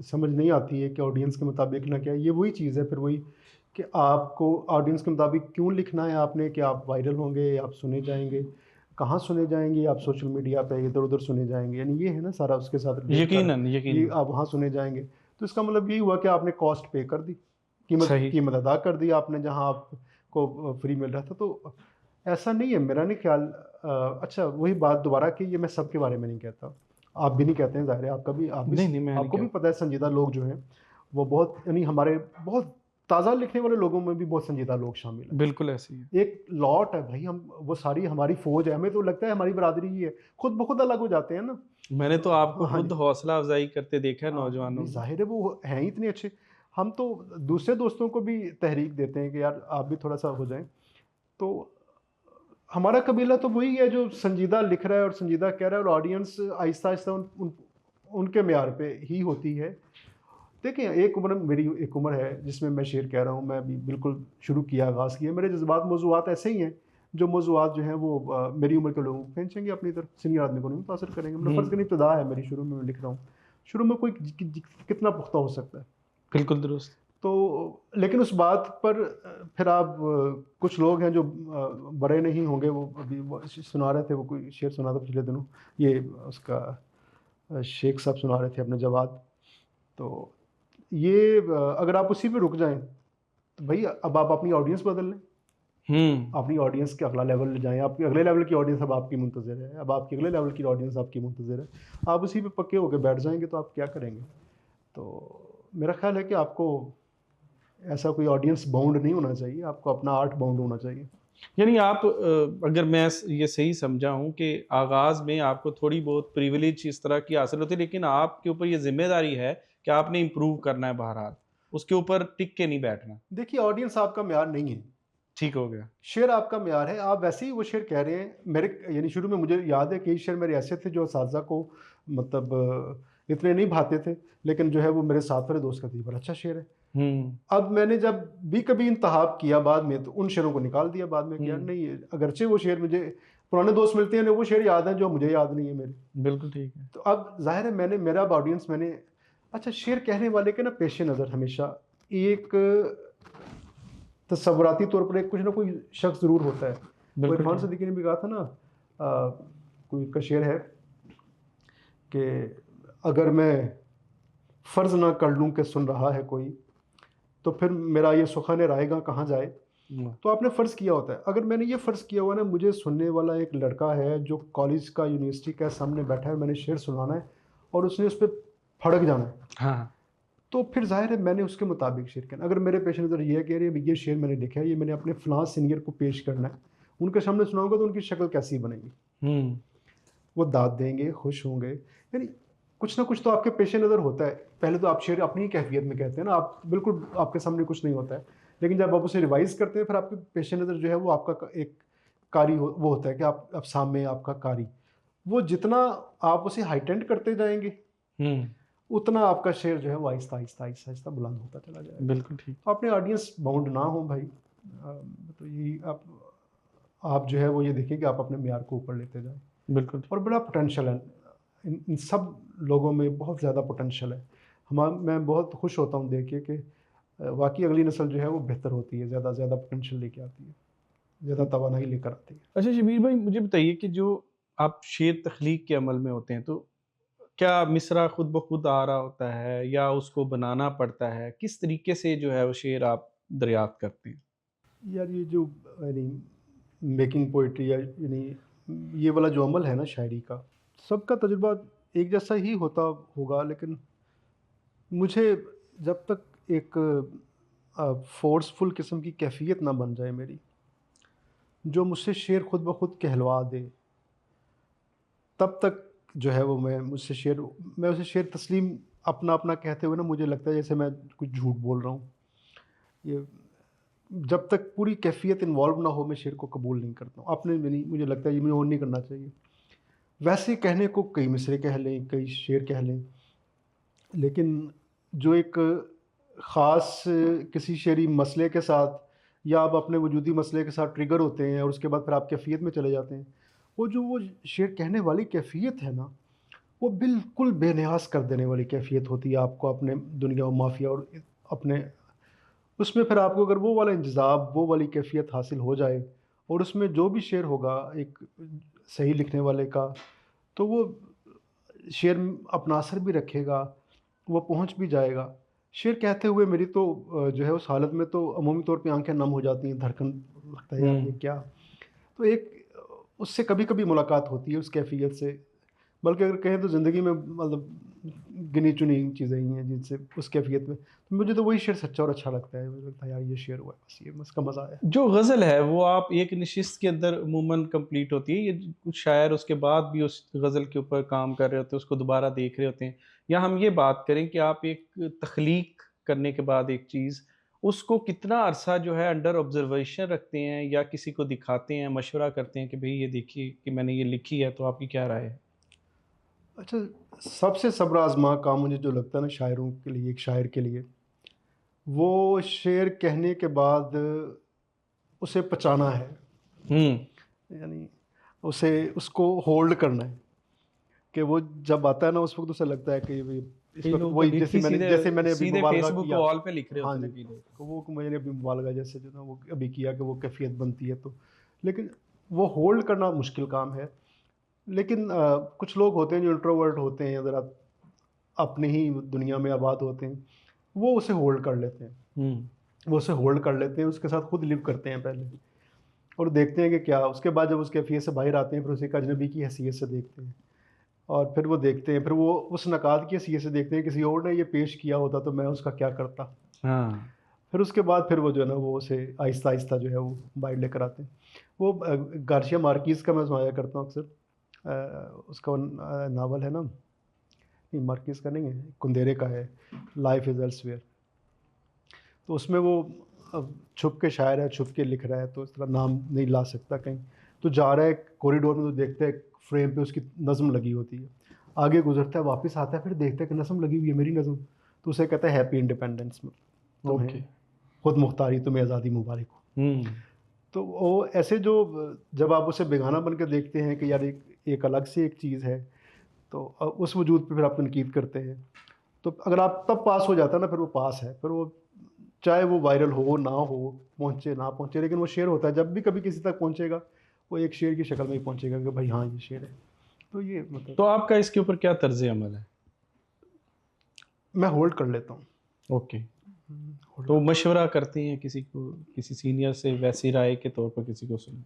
समझ नहीं आती है कि ऑडियंस के मुताबिक लिखना क्या है। ये वही चीज़ है फिर वही कि आपको ऑडियंस के मुताबिक क्यों लिखना है आपने, कि आप वायरल होंगे, आप सुने जाएँगे। कहाँ सुने जाएँगे? आप सोशल मीडिया पे इधर-उधर सुने जाएँगे। यानी ये है ना सारा उसके साथ रिलेट कर, यकीनन, ये यकीनन। आप वहाँ सुने जाएँगे। तो इसका मतलब यही हुआ कि आपने कॉस्ट पे कर दी, कीमत सही। कीमत अदा कर दी आपने, जहाँ आपको फ्री मिल रहा था। तो ऐसा नहीं है, मेरा नहीं ख़्याल। अच्छा, वही बात दोबारा कि ये मैं सबके बारे में नहीं कहता। आप भी नहीं कहते हैं, ज़ाहिर है आपका भी, नहीं, नहीं, मैं नहीं आपको भी कहता। पता है संजीदा लोग जो हैं, वो बहुत यानी हमारे बहुत ताज़ा लिखने वाले लोगों में भी बहुत संजीदा लोग शामिल हैं। बिल्कुल ऐसे ही है। एक लॉट है भाई, हम वो सारी हमारी फ़ौज है, हमें तो लगता है हमारी बरादरी ही है, खुद ब खुद अलग हो जाते हैं ना। मैंने तो आपको हाँ खुद जी। हौसला अफ़ज़ाई करते देखा है नहीं, नौजवानों में। ज़ाहिर है वो हैं ही इतने अच्छे। हम तो दूसरे दोस्तों को भी तहरीक देते हैं कि यार आप भी थोड़ा-सा हो जाएँ। तो हमारा कबीला तो वही है जो संजीदा लिख रहा है और संजीदा कह रहा है, और ऑडियंस आहिस्ता-आहिस्ता उनके म्यार पे ही होती है। देखिए, एक उम्र है जिसमें मैं शेर कह रहा हूँ, मैं अभी बिल्कुल शुरू किया, आगाज़ किया। मेरे जज़्बात मौज़ूआत ऐसे ही हैं, जो मौज़ूआत जो हैं वो मेरी उम्र के लोगों को खींचेंगे अपनी तरफ, सीनियर आदमी को नहीं मुतासिर करेंगे। मतलब हुँ, फ़र्ज़ करें इब्तिदा है मेरी, शुरू में मैं लिख रहा हूँ। शुरू में कोई कितना पुख्ता हो सकता है। बिल्कुल दुरुस्त। तो लेकिन उस बात पर फिर आप कुछ लोग हैं जो बड़े नहीं होंगे, वो अभी वो सुना रहे थे, वो कोई शेर सुना था पिछले दिनों, ये उसका शेख साहब सुना रहे थे अपने जवाब। तो ये अगर आप उसी पे रुक जाएं तो भाई अब आप अपनी ऑडियंस बदल लें, अपनी ऑडियंस के अगला लेवल ले जाएं। आपकी अगले लेवल की ऑडियंस अब आपकी मुंतज़िर है, अब आपकी अगले लेवल की ऑडियंस आपकी मुंतज़िर है। आप उसी पे पक्के होकर बैठ जाएंगे तो आप क्या करेंगे? तो मेरा ख्याल है कि आपको ऐसा कोई ऑडियंस बाउंड नहीं होना चाहिए, आपको अपना आर्ट बाउंड होना चाहिए। यानी आप अगर मैं ये सही समझा हूँ कि आगाज़ में आपको थोड़ी बहुत प्रिविलेज इस तरह की हासिल होती है, लेकिन आपके ऊपर ये ज़िम्मेदारी है कि आपने इम्प्रूव करना है बहरहाल, उसके ऊपर टिक के नहीं बैठना। देखिए, ऑडियंस आपका म्यार नहीं है, ठीक हो गया। शेर आपका म्यार है। आप वैसे ही वो शेर कह रहे हैं। मेरे यानी शुरू में मुझे याद है कई शेर मेरे ऐसे थे जो असातिज़ा को मतलब इतने नहीं भाते थे, लेकिन जो है वो मेरे साथ वाले दोस्त कहते, ये बड़ा अच्छा शेर है। हुँ, अब मैंने जब भी कभी इंतखाब किया बाद में, तो उन शेरों को निकाल दिया बाद में कि यार हुँ, नहीं, अगरचे वो शेर मुझे पुराने दोस्त मिलते हैं, वो शेर याद हैं जो मुझे याद नहीं है मेरे। बिल्कुल ठीक है। तो अब ज़ाहिर है मैंने मेरा अब ऑडियंस मैंने अच्छा, शेर कहने वाले के ना पेश नज़र हमेशा एक तस्वुराती तौर पर एक कुछ ना कोई शख्स ज़रूर होता है। वो बिल्कुल इरफान ठीक। सिद्दीकी ने भी कहा था ना, कोई का शेर है कि अगर मैं फ़र्ज़ ना कर लूँ कि सुन रहा है कोई, तो फिर मेरा ये सुख़न रायगा कहाँ जाए। हुँ, तो आपने फ़र्ज़ किया होता है। अगर मैंने ये फ़र्ज़ किया हुआ ना, मुझे सुनने वाला एक लड़का है जो कॉलेज का यूनिवर्सिटी का सामने बैठा है, मैंने शेर सुनाना है और उसने उस पे फड़क जाना है, हाँ, तो फिर ज़ाहिर है मैंने उसके मुताबिक शेर कहना। अगर मेरे पेश नज़र ये है कि अरे ये शेर मैंने लिखा है, ये मैंने अपने फ़लाँ सीनियर को पेश करना है, उनके सामने सुनाऊँगा तो उनकी शक्ल कैसी बनेगी? हुँ, वो दाद देंगे, खुश होंगे। यानी कुछ ना कुछ तो आपके पेश नज़र होता है। पहले तो आप शेर अपनी ही कैफ़ियत में कहते हैं ना, आप बिल्कुल आपके सामने कुछ नहीं होता है। लेकिन जब आप उसे रिवाइज़ करते हैं, फिर आपके पेश नज़र जो है वो आपका एक कारी वो होता है कि आप सामने आपका कारी। वो जितना आप उसे हाइटेंड करते जाएँगे, हुँ, उतना आपका शेर जो है वो आहिस्ता, आहिस्ता, आहिस्ता, आहिस्ता बुलंद होता चला जाएगा। बिल्कुल ठीक। तो अपने ऑडियंस बाउंड ना हो भाई। तो यही आप जो है वो ये देखिए कि आप अपने म्यार को ऊपर लेते जाएँ। बिल्कुल ठीक। और बड़ा पोटेंशियल है, इन सब लोगों में बहुत ज़्यादा पोटेंशियल है। मैं बहुत खुश होता हूँ देख के कि वाक़ई अगली नस्ल जो है वो बेहतर होती है, ज़्यादा ज़्यादा पोटेंशियल लेके आती है, ज़्यादा तवानाई लेकर आती है। अच्छा शबीर भाई मुझे बताइए कि जो आप शेर तख्लीक के अमल में होते हैं, तो क्या मिसरा खुद ब खुद आ रहा होता है या उसको बनाना पड़ता है? किस तरीके से जो है वो शेर आप दरियाफ़्त करते हैं? यार ये जो यानी मेकिंग पोएट्री या यानी ये वाला जो अमल है ना शायरी का, सबका तजुर्बा एक जैसा ही होता होगा, लेकिन मुझे जब तक एक फ़ोर्सफुल किस्म की कैफ़ियत ना बन जाए मेरी, जो मुझसे शेर खुद ब खुद कहलवा दे, तब तक जो है वो मैं उसे शेर तस्लीम अपना कहते हुए ना मुझे लगता है जैसे मैं कुछ झूठ बोल रहा हूँ। ये जब तक पूरी कैफ़ियत इन्वॉल्व ना हो, मैं शेर को कबूल नहीं करता हूँ। अपने में नहीं, मुझे लगता है ये मुझे और नहीं करना चाहिए। वैसे कहने को कई मिसरे कह लें, कई शेर कह लें, लेकिन जो एक ख़ास किसी शेरी मसले के साथ या आप अपने वजूदी मसले के साथ ट्रिगर होते हैं और उसके बाद फिर आप कैफ़ियत में चले जाते हैं, वो शेर कहने वाली कैफ़ियत है ना, वो बिल्कुल बेनियाज़ कर देने वाली कैफ़ियत होती है आपको अपने दुनिया व माफ़िया और अपने उसमें फिर आपको अगर वो वाला इंजज़ाब, वो वाली कैफ़ियत हासिल हो जाए और उसमें जो भी शेर होगा एक सही लिखने वाले का, तो वो शेर अपना असर भी रखेगा, वो पहुँच भी जाएगा। शेर कहते हुए मेरी तो जो है उस हालत में तो अमूमी तौर पे आँखें नम हो जाती हैं, धड़कन लगता है यार ये हुँ। क्या? तो एक उससे कभी-कभी मुलाकात होती है उस कैफ़ियत से। बल्कि अगर कहें तो ज़िंदगी में मतलब गिनी-चुनी चीज़ें ही हैं जिनसे उस कैफ़ियत में, तो मुझे तो वही शेर सच्चा और अच्छा लगता है। मुझे लगता है यार ये शेर हुआ है, बस ये इसका मज़ा आया। जो ग़ज़ल है वो आप एक नशिस्त के अंदर अमूमन कंप्लीट होती है, ये कुछ शायर उसके बाद भी उस ग़ज़ल के ऊपर काम कर रहे होते हैं, उसको दोबारा देख रहे होते हैं। या हम ये बात करें कि आप एक तख्लीक करने के बाद एक चीज़, उसको कितना अरसा जो है अंडर ऑब्ज़र्वेशन रखते हैं या किसी को दिखाते हैं, मशवरा करते हैं कि भई ये देखिए कि मैंने ये लिखी है, तो आपकी क्या राय है? अच्छा, सबसे सब्र आज़मा काम मुझे जो लगता है ना शायरों के लिए, एक शायर के लिए, वो शेर कहने के बाद उसे पचाना है। हुँ, यानी उसे उसको होल्ड करना है कि वो जब आता है ना उस वक़्त उसे लगता है कि भई इस कई वक़्त लोग तो वही लिख ही जैसे मैंने अभी सीधे मुबालगा फ़ेसबुक किया। वॉल पे लिख रहे हाँ होते जी, हैं कई लोग। तो वो मैंने अभी मुबालगा जैसे जो ना वो अभी किया कि वो कैफ़ियत बनती है तो। लेकिन वो होल्ड करना मुश्किल काम है। लेकिन कुछ लोग होते हैं जो इंट्रोवर्ट होते हैं, ज़रा अपनी ही दुनिया में आबाद होते हैं, वो उसे होल्ड कर लेते हैं। वो उसे होल्ड कर लेते हैं, उसके साथ खुद लिव करते हैं पहले, और देखते हैं कि क्या, उसके बाद जब उसके कैफियत से बाहर आते हैं फिर उसे एक अजनबी की हैसियत से देखते हैं, और फिर वो देखते हैं, फिर वो उस नकाद की हैसियत से देखते हैं, किसी और ने ये पेश किया होता तो मैं उसका क्या करता। हाँ। फिर उसके बाद फिर वो जो है ना वो उसे आहिस्ता आहिस्ता जो है वो बाहर लेकर आते हैं। वो गार्शिया मार्कीज़ का मैं सुनाया करता हूँ अक्सर, उसका वो नावल है ना, नहीं मार्कीज़ का नहीं है, कुंदेरे का है, लाइफ इज़ एल्सवेयर। तो उसमें वो छुप के शायर है, छुप के लिख रहा है, तो इस तरह नाम नहीं ला सकता कहीं, तो जा रहा है कॉरिडोर में, तो देखता है फ्रेम पे उसकी नज़्म लगी होती है, आगे गुजरता है, वापस आता है, फिर देखता है कि नज़्म लगी हुई है, मेरी नज़्म, तो उसे कहता है हैप्पी इंडिपेंडेंस, तुम्हें ओके। खुद मुख्तारी, तुम्हें आज़ादी मुबारक हो। तो वो ऐसे जो जब आप उसे बेगाना बन के देखते हैं कि यार एक अलग से एक चीज़ है, तो उस वजूद पे फिर आप तनकीद करते हैं। तो अगर आप तब पास हो जाता है ना, फिर वो पास है, फिर वो चाहे वो वायरल हो ना हो, पहुँचे ना पहुँचे, लेकिन वो शेर होता है, जब भी कभी किसी तक पहुँचेगा वो एक शेर की शक्ल में ही पहुँचेगा कि भाई हाँ ये शेर है। तो ये मतलब तो आपका इसके ऊपर क्या तर्ज अमल है? मैं होल्ड कर लेता हूँ। ओके। होल्ड तो मशवरा करती हैं किसी को, किसी सीनियर से वैसी राय के तौर पर किसी को सुन?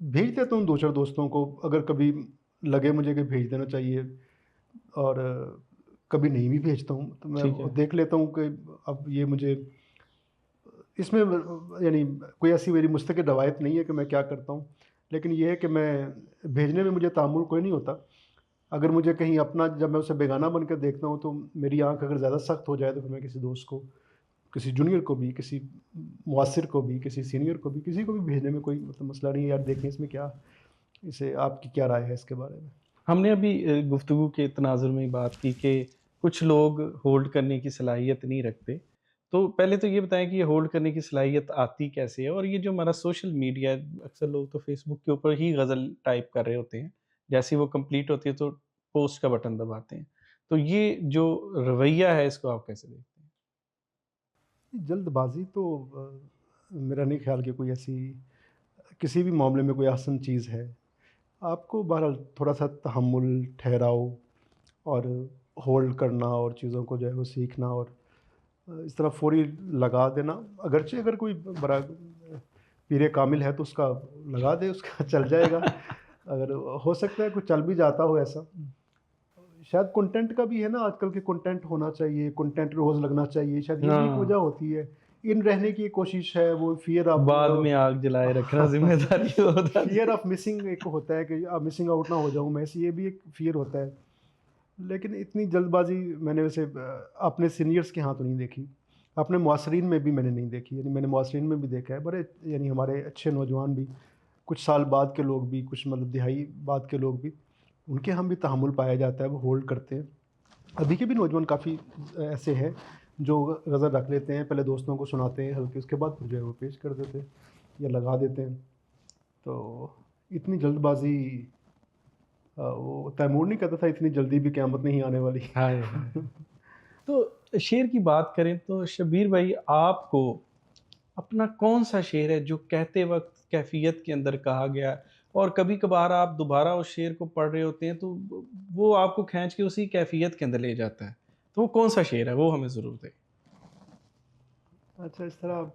भेज देता हूँ 2-4 दोस्तों को, अगर कभी लगे मुझे कि भेज देना चाहिए, और कभी नहीं भी भेजता हूँ, तो मैं ठीक है। देख लेता हूँ कि अब ये मुझे इसमें यानी कोई ऐसी मेरी मुस्तकिल रवायत नहीं है कि मैं क्या करता हूँ, लेकिन ये है कि मैं भेजने में मुझे तामुल कोई नहीं होता। अगर मुझे कहीं अपना, जब मैं उसे बेगाना बन कर देखता हूँ, तो मेरी आँख अगर ज़्यादा सख्त हो जाए तो फिर मैं किसी दोस्त को, किसी जूनियर को भी, किसी मुआसिर को भी, किसी सीनियर को भी, किसी को भी भेजने में कोई मतलब मसला नहीं है, यार देखें इसमें क्या, इसे आपकी क्या राय है इसके बारे में। हमने अभी गुफ्तगू के तनाजुर में बात की कि कुछ लोग होल्ड करने की सलाहियत नहीं रखते। तो पहले तो ये बताएँ कि ये होल्ड करने की सलाहियत आती कैसे है? और ये जो हमारा सोशल मीडिया है, अक्सर लोग तो फ़ेसबुक के ऊपर ही ग़ज़ल टाइप कर रहे होते हैं। जैसे ही वो कंप्लीट होती है तो पोस्ट का बटन दबाते हैं। तो ये जो रवैया है इसको आप कैसे देखते हैं? जल्दबाज़ी तो मेरा नहीं ख़्याल कि कोई ऐसी किसी भी मामले में कोई आसान चीज़ है। आपको बहरहाल थोड़ा-सा तहम्मुल, ठहराव और होल्ड करना, और चीज़ों को जो है वो सीखना, और इस तरह फ़ौरी लगा देना, अगरचे अगर कोई बड़ा पीरे कामिल है तो उसका लगा दे, उसका चल जाएगा। अगर हो सकता है कुछ चल भी जाता हो ऐसा। शायद कंटेंट का भी है ना, आजकल के कंटेंट होना चाहिए, कंटेंट रोज़ लगना चाहिए, शायद ये भी एक वजह हाँ, होती है। इन रहने की कोशिश है, वो फ़ियर ऑफ बाद में आग जलाए रखना ज़िम्मेदारी वो दादी। फ़ियर ऑफ मिसिंग एक होता है कि मिसिंग आउट ना हो जाऊँ मैं, ये भी एक फ़ियर होता है। लेकिन इतनी जल्दबाज़ी मैंने वैसे अपने सीनियर्स के यहाँ तो नहीं देखी। अपने मुआसरीन में भी मैंने नहीं देखी, यानी मैंने मुआसरीन में भी देखा है, बड़े यानी हमारे अच्छे नौजवान भी, कुछ साल बाद के लोग भी, कुछ मतलब दिहाई बाद के लोग भी, उनके यहाँ भी तहम्मुल पाया जाता है, वो होल्ड करते हैं। अभी के भी नौजवान काफ़ी ऐसे हैं जो गज़ल रख लेते हैं, पहले दोस्तों को सुनाते हैं हल्के, उसके बाद फिर जो है वो पेश कर देते हैं या लगा देते हैं। तो इतनी जल्दबाज़ी, वो तैमूर नहीं कहता था इतनी जल्दी भी क़यामत नहीं आने वाली। हाय, हाय! तो शेर की बात करें तो शब्बीर भाई आपको अपना कौन-सा शेर है जो कहते वक़्त कैफ़ियत के अंदर कहा गया और कभी-कभार आप दोबारा उस शेर को पढ़ रहे होते हैं तो वो आपको खींच के उसी कैफ़ियत के अंदर ले जाता है। तो वो कौन-सा शेर है? वो हमें ज़रूर बताइए। अच्छा, इस तरह आप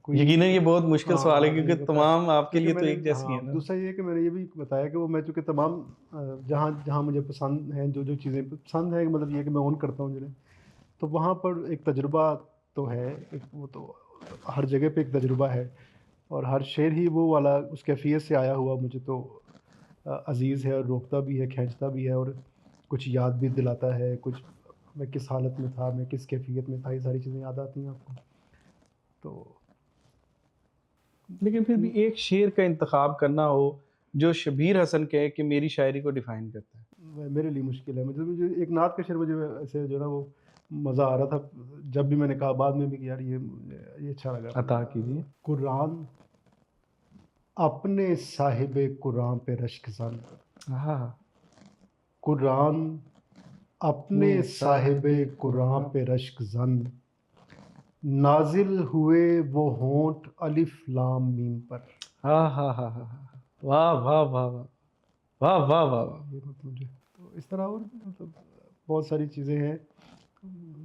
कोई यकीनन ये बहुत मुश्किल हाँ, सवाल है हाँ, नहीं क्योंकि बता, तमाम आपके क्योंकि लिए तो मैंने एक जैसी हाँ, है ना। दूसरा ये है कि मैंने ये भी बताया कि वो मैं चूँकि तमाम जहाँ जहाँ मुझे पसंद हैं, जो-जो चीज़ें पसंद हैं, मतलब ये है कि मैं ऑन करता हूँ जिन्हें, तो वहाँ पर एक तजुर्बा तो है, एक वो तो हर जगह पे एक तजुर्बा है, और हर शेर ही वो वाला उस कैफ़ियत से आया हुआ मुझे तो अज़ीज़ है, और रोकता भी है, खींचता भी है, और कुछ याद भी दिलाता है, कुछ मैं किस हालत में था, मैं किस कैफ़ियत में था, ये सारी चीज़ें याद आती हैं आपको। तो लेकिन फिर भी एक शेर का इंतख़ाब करना हो जो शब्बीर हसन कहे कि मेरी शायरी को डिफ़ाइन करता है। मेरे लिए मुश्किल है, मुझे मुझे एक नात का शेर मुझे ऐसे जो है ना वो मज़ा आ रहा था, जब भी मैंने कहा बाद में भी कि यार ये अच्छा लगा। अता कीजिए। कुरान अपने साहिबे कुरान पे रश्क ज़न, हाँ, कुरान अपने अपने साहिबे साहिबे कुरान कुरान। पे रश्क ज़न, नाज़िल हुए वो होंठ अलिफ लाम मीम पर। हाँ, हाँ, हाँ, हाँ, हाँ। वाह वाह वाह वाह वाह वाह वाह वाह। ये मतलब मुझे तो इस तरह और भी मतलब बहुत सारी चीज़ें हैं।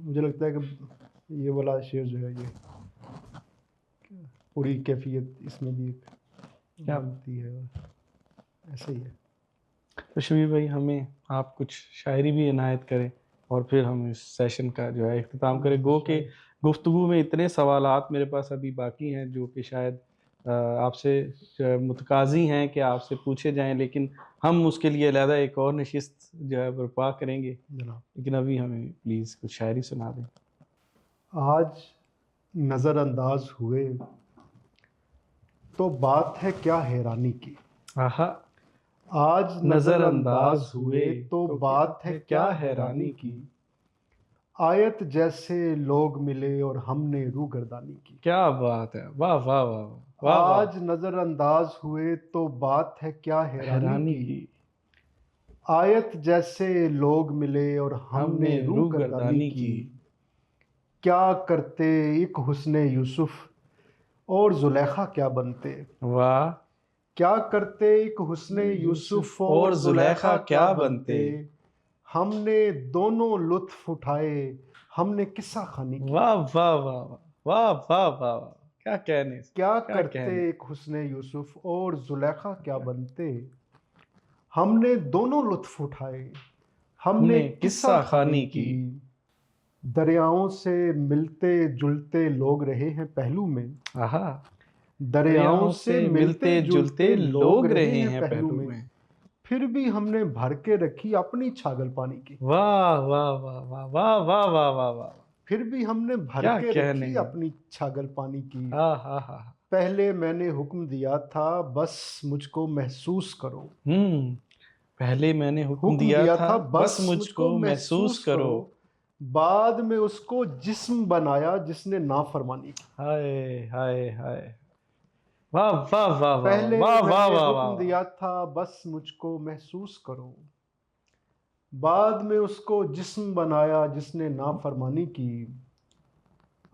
मुझे लगता है कि ये वाला शेर जो है ये पूरी कैफियत इसमें भी एक क्या बनती है और ऐसे ही है। तो शबीर भाई, हमें आप कुछ शायरी भी इनायत करें और फिर हम इस सेशन का जो है इख्तिताम करें। गो के गुफ्तगू में इतने सवालात मेरे पास अभी बाकी हैं जो कि शायद आपसे मुतकाज़ी हैं कि आपसे पूछे जाएं, लेकिन हम उसके लिए अलहदा एक और नशिस्त जो है बर्पा करेंगे। जनाब, लेकिन अभी हमें प्लीज़ कुछ शायरी सुना दें। आज नज़रअंदाज हुए तो बात है क्या हैरानी की। आहा। आज नज़रअंदाज हुए तो क्या बात है क्या हैरानी हैरानी की। आयत जैसे लोग मिले और हमने रूगर्दानी की। क्या बात है, वाह वाह वाह वाह वाह वाह। आज नज़रअंदाज हुए तो बात है क्या हैरानी हैरानी की। की। आयत जैसे लोग मिले और हमने हमने रूगर्दानी रूगर्दानी की। की। क्या करते एक हुस्ने यूसुफ और जुलेखा क्या बनते। वाह। क्या करते एक हुस्ने यूसुफ और और जुलेखा जुलेखा क्या क्या बनते। बनते। हमने दोनों लुत्फ उठाए, हमने किस्सा खानी की। वाह वाह वाह वाह वाह वाह वाह वाह। क्या कहने, क्या क्या करते कहने। एक हुस्ने यूसुफ और जुलेखा क्या बनते। हमने दोनों लुत्फ उठाए, हमने हमने किस्सा किस्सा खानी खानी की। की। दरियाओं से मिलते जुलते लोग रहे हैं पहलू में। आहा। दरियाओं दरियाओं से से मिलते मिलते जुलते जुलते लोग लोग रहे रहे हैं हैं पहलू पहलू में। में। फिर भी हमने भर के रखी अपनी छागल पानी की। वाह वाह वाह वाह वाह वाह वाह वाह वाह। फिर भी हमने भर क्या के कहने रखी हैं। अपनी छागल पानी की। हा हा हा। पहले मैंने हुक्म दिया था बस मुझको महसूस करो। पहले मैंने हुक्म हुक्म दिया दिया था था बस बस मुझको मुझको महसूस महसूस करो। करो। बाद में उसको जिस्म बनाया जिसने नाफरमानी की। हाय हाय हाय। वाह वाह वाह वाह पहले वाह वाह मैंने वाह वाह हुक्म वाह। दिया था बस मुझको महसूस करो। बाद में उसको जिस्म बनाया जिसने नाफरमानी की।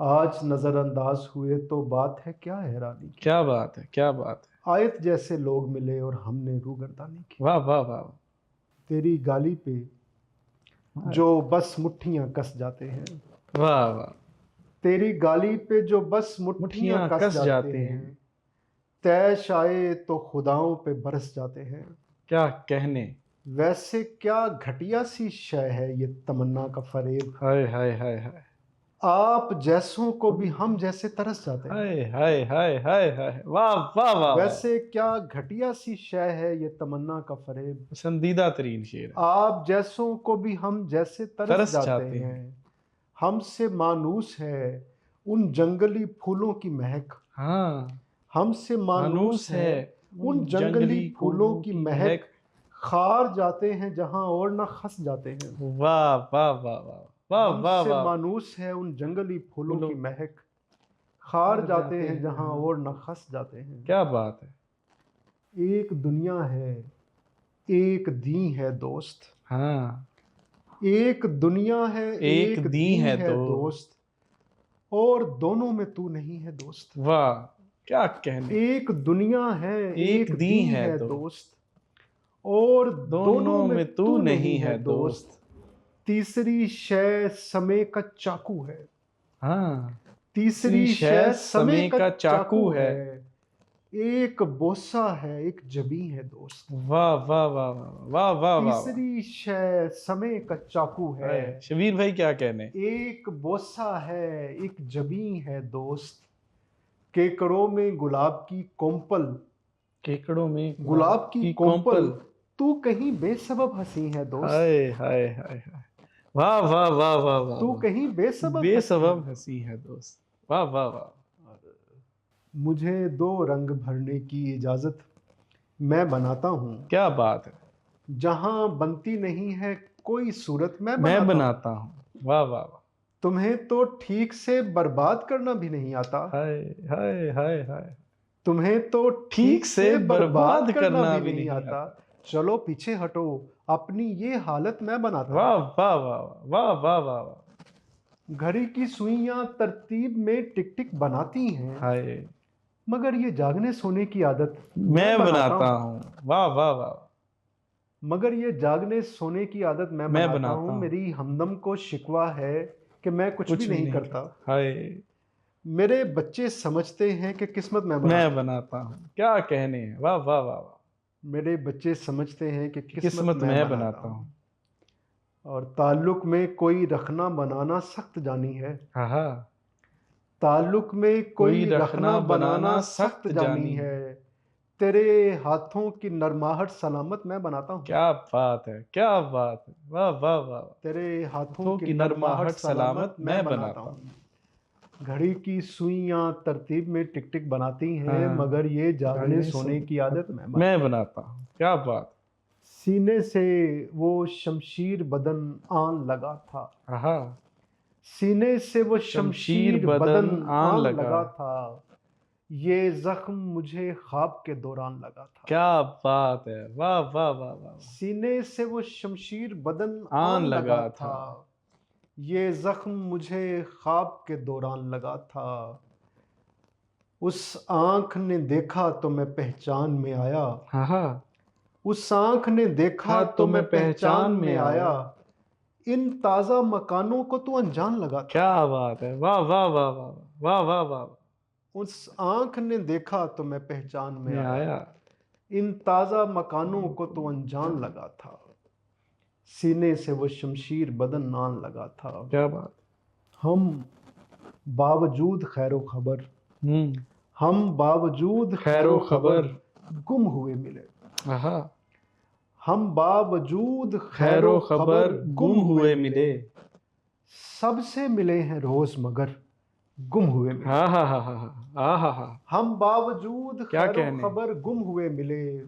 आज नज़रअंदाज हुए तो बात है क्या हैरानी की। क्या बात है, क्या बात है। आयत जैसे लोग मिले और हमने रूगर्दानी की। वाह वाह वाह तेरी गाली पे वाह जो बस मुट्ठियां कस जाते हैं। वाह वाह। तेरी गाली पे जो बस मुट्ठियां मुट्ठियां कस कस जाते जाते हैं। हैं। तैश आए तो खुदाओं पे बरस जाते हैं। क्या कहने। वैसे क्या घटिया सी शय है ये तमन्ना का फरेब। हाय हाय हाय हाय आप जैसों को भी हम जैसे तरस जाते हैं। हाय हाय हाय हाय हाय। वाह वाह वाह वाह। वैसे क्या घटिया सी शय है ये तमन्ना का फरेब। पसंदीदा तरीन शेर है। आप जैसों को भी हम जैसे तरस तरस जाते जाते हैं। हैं। हमसे मानूस है उन जंगली फूलों की महक। हाँ। हमसे मानूस मानूस है है उन जंगली फूलों की महक। खार जाते हैं जहां और न खस जाते हैं। वाह वाह वाह वाह वाह वाह हमसे वाह। मानूस है उन जंगली फूलों फूलों की महक। खार जाते हैं जहां जहाँ। और न खस जाते हैं। क्या बात है। एक दुनिया है एक दी है दोस्त। हाँ। एक दुनिया है एक एक दी दी है है दो। दोस्त। और दोनों में तू नहीं है दोस्त। वाह। क्या कहने। एक दुनिया है एक एक दी दी है है दो। दोस्त। और दोनों दोनों में में तू तू नहीं नहीं है है दोस्त। दोस्त। तीसरी शय समय का चाकू है। हाँ। तीसरी शय शय समय समय का का चाकू चाकू है। है। एक बोसा है एक जबी है दोस्त। वाह वाह वाह वाह वाह वाह वाह वाह। तीसरी शय समय का चाकू है। हाय, शबीर भाई क्या कहने। एक बोसा है एक जबी है दोस्त। केकड़ों में गुलाब की कोम्पल। केकड़ों में गुलाब की की कोम्पल। कोम्पल। तू कहीं बेसबब हंसी है दोस्त। हाय हाय हाय हाय। वाह वाह वाह वाह वाह तू वाह। कहीं बेसबब हंसी है बेसबब दोस्त। हंसी है दोस्त। वाह वाह वाह। मुझे दो रंग भरने की इजाजत मैं बनाता हूँ। क्या बात है। जहां बनती नहीं है कोई सूरत मैं मैं बनाता हूँ। बनाता हूँ। वाह वाह वाह। तुम्हें तो ठीक से बर्बाद करना भी नहीं आता। हाय हाय हाय हाय। तुम्हें तो ठीक ठीक से से बर्बाद बर्बाद करना करना भी भी नहीं नहीं आता। आता। चलो पीछे हटो अपनी ये हालत मैं बनाता वाह हूँ। वाह वाह वाह वाह वाह वाह। घड़ी की सुइयां तरतीब में टिक टिक बनाती हैं। हाय। मगर ये जागने सोने की आदत मैं बनाता हूँ। हूँ। वाह वाह वाह। मगर ये जागने सोने की आदत मैं मैं बनाता बनाता हूँ। हूँ। मेरी हमदम को शिकवा है कि मैं कुछ भी कुछ भी नहीं नहीं करता। करता। हाय। मेरे बच्चे समझते हैं कि किस्मत मैं मैं बनाता हूँ। बनाता हूँ। क्या कहने हैं, वाह वाह वाह वाह। मेरे बच्चे समझते हैं कि कि किस्मत किस्मत मैं मैं बनाता बनाता हूँ। हूँ। और ताल्लुक में कोई रखना बनाना सख्त जानी है। हाँ हाँ। ताल्लुक में कोई कोई रखना रखना बनाना बनाना सख्त सख्त जानी जानी है। है। तेरे हाथों की नरमाहट सलामत मैं बनाता हूँ। क्या बात है, क्या बात है, वाह वाह वाह वाह। तेरे हाथों हाथों की की नरमाहट नरमाहट सलामत सलामत मैं मैं बनाता बनाता हूँ। हूँ। घड़ी की सुइयां तरतीब में टिक टिक बनाती हैं, हाँ। मगर ये जागने जागने सोने की आदत मैं बनाता मैं हूँ। बनाता हूँ। क्या बात। सीने से वो शमशीर बदन आन लगा था। हाँ। सीने से वो शमशीर शमशीर बदन बदन आन आन लगा। लगा था। ये जख्म मुझे ख्वाब के दौरान लगा था। क्या बात है, वाह वाह वाह वाह वाह। सीने से वो शमशीर बदन आन आन लगा लगा था। था। ये जख्म मुझे ख्वाब के दौरान लगा था। उस आंख ने देखा तो मैं पहचान में आया। हाँ हाँ। उस आंख ने देखा था तो तो मैं मैं पहचान पहचान में में आया। आया। इन ताजा मकानों को तो अनजान लगा था। क्या बात है, वाह वाह वाह वाह वाह वाह वाह वाह। उस आंख ने देखा तो मैं पहचान में में आया। आया। इन ताजा मकानों को तो अनजान लगा था। सीने से वो शमशीर बदन नान लगा था। क्या बात। हम बावजूद खैरो खबर हम्म। हम बावजूद खैरो खैरो खबर खबर। गुम हुए मिले। हाँ। हम बावजूद खैरो खैरो खबर खबर गुम गुम हुए हुए मिले। मिले। सबसे मिले हैं रोज मगर गुम हुए मिले। हाँ हाँ हाँ हाँ हाँ हाँ हाँ। हम बावजूद क्या खैरो कहने। खबर गुम हुए मिले।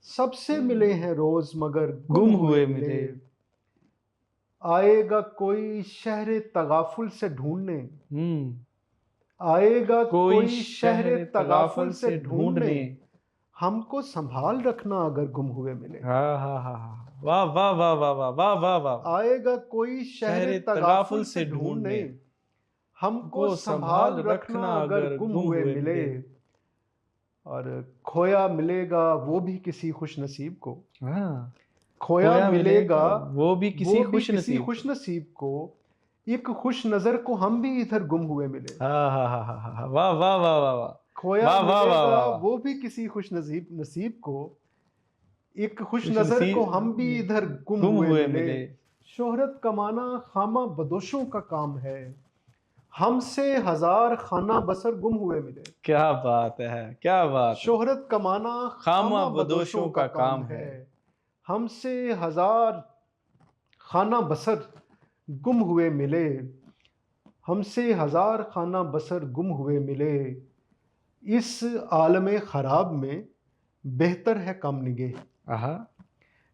सबसे मिले हैं रोज मगर गुम गुम हुए हुए मिले। मिले। आएगा कोई शहरे तगाफुल से ढूंढने। हम्म। आएगा कोई कोई शहरे शहर तगाफुल तगाफल से से ढूंढने। ढूंढने। हमको संभाल रखना अगर गुम हुए मिले। हाँ हाँ हाँ हाँ, वाह वाह वाह वाह वाह वाह वाह वाह। आएगा कोई शहरे शहर तगाफुल तगाफुल से से ढूंढने। ढूंढने। हमको को संभाल संभाल रखना रखना अगर अगर गुम गुम हुए हुए मिले। मिले। और खोया मिलेगा वो भी किसी खुश नसीब को। हाँ। खोया खोया मिलेगा मिलेगा वो भी वो किसी भी खुश किसी नसीब खुश को। नसीब को। एक खुश नजर को हम भी इधर गुम हुए मिले। हाँ हाँ हाँ हाँ हाँ, वाह वाह वाह वाह वाह। खोया वाह वाह वाह मिलेगा वाह वाह। वो भी किसी खुश नसीब नसीब को। एक खुश खुश नजर को नसीब हम भी इधर गुम गुम हुए हुए मिले। मिले। शोहरत कमाना खामा बदोशों का काम है। हमसे हजार खाना बसर गुम हुए मिले। क्या बात है, क्या बात है। शोहरत कमाना खामा खामा बदोशों बदोशों का का काम काम है। है। हमसे हजार खाना बसर गुम हुए मिले। हमसे हजार खाना बसर गुम हुए मिले। इस आलम खराब में बेहतर है कम निगे। आहा।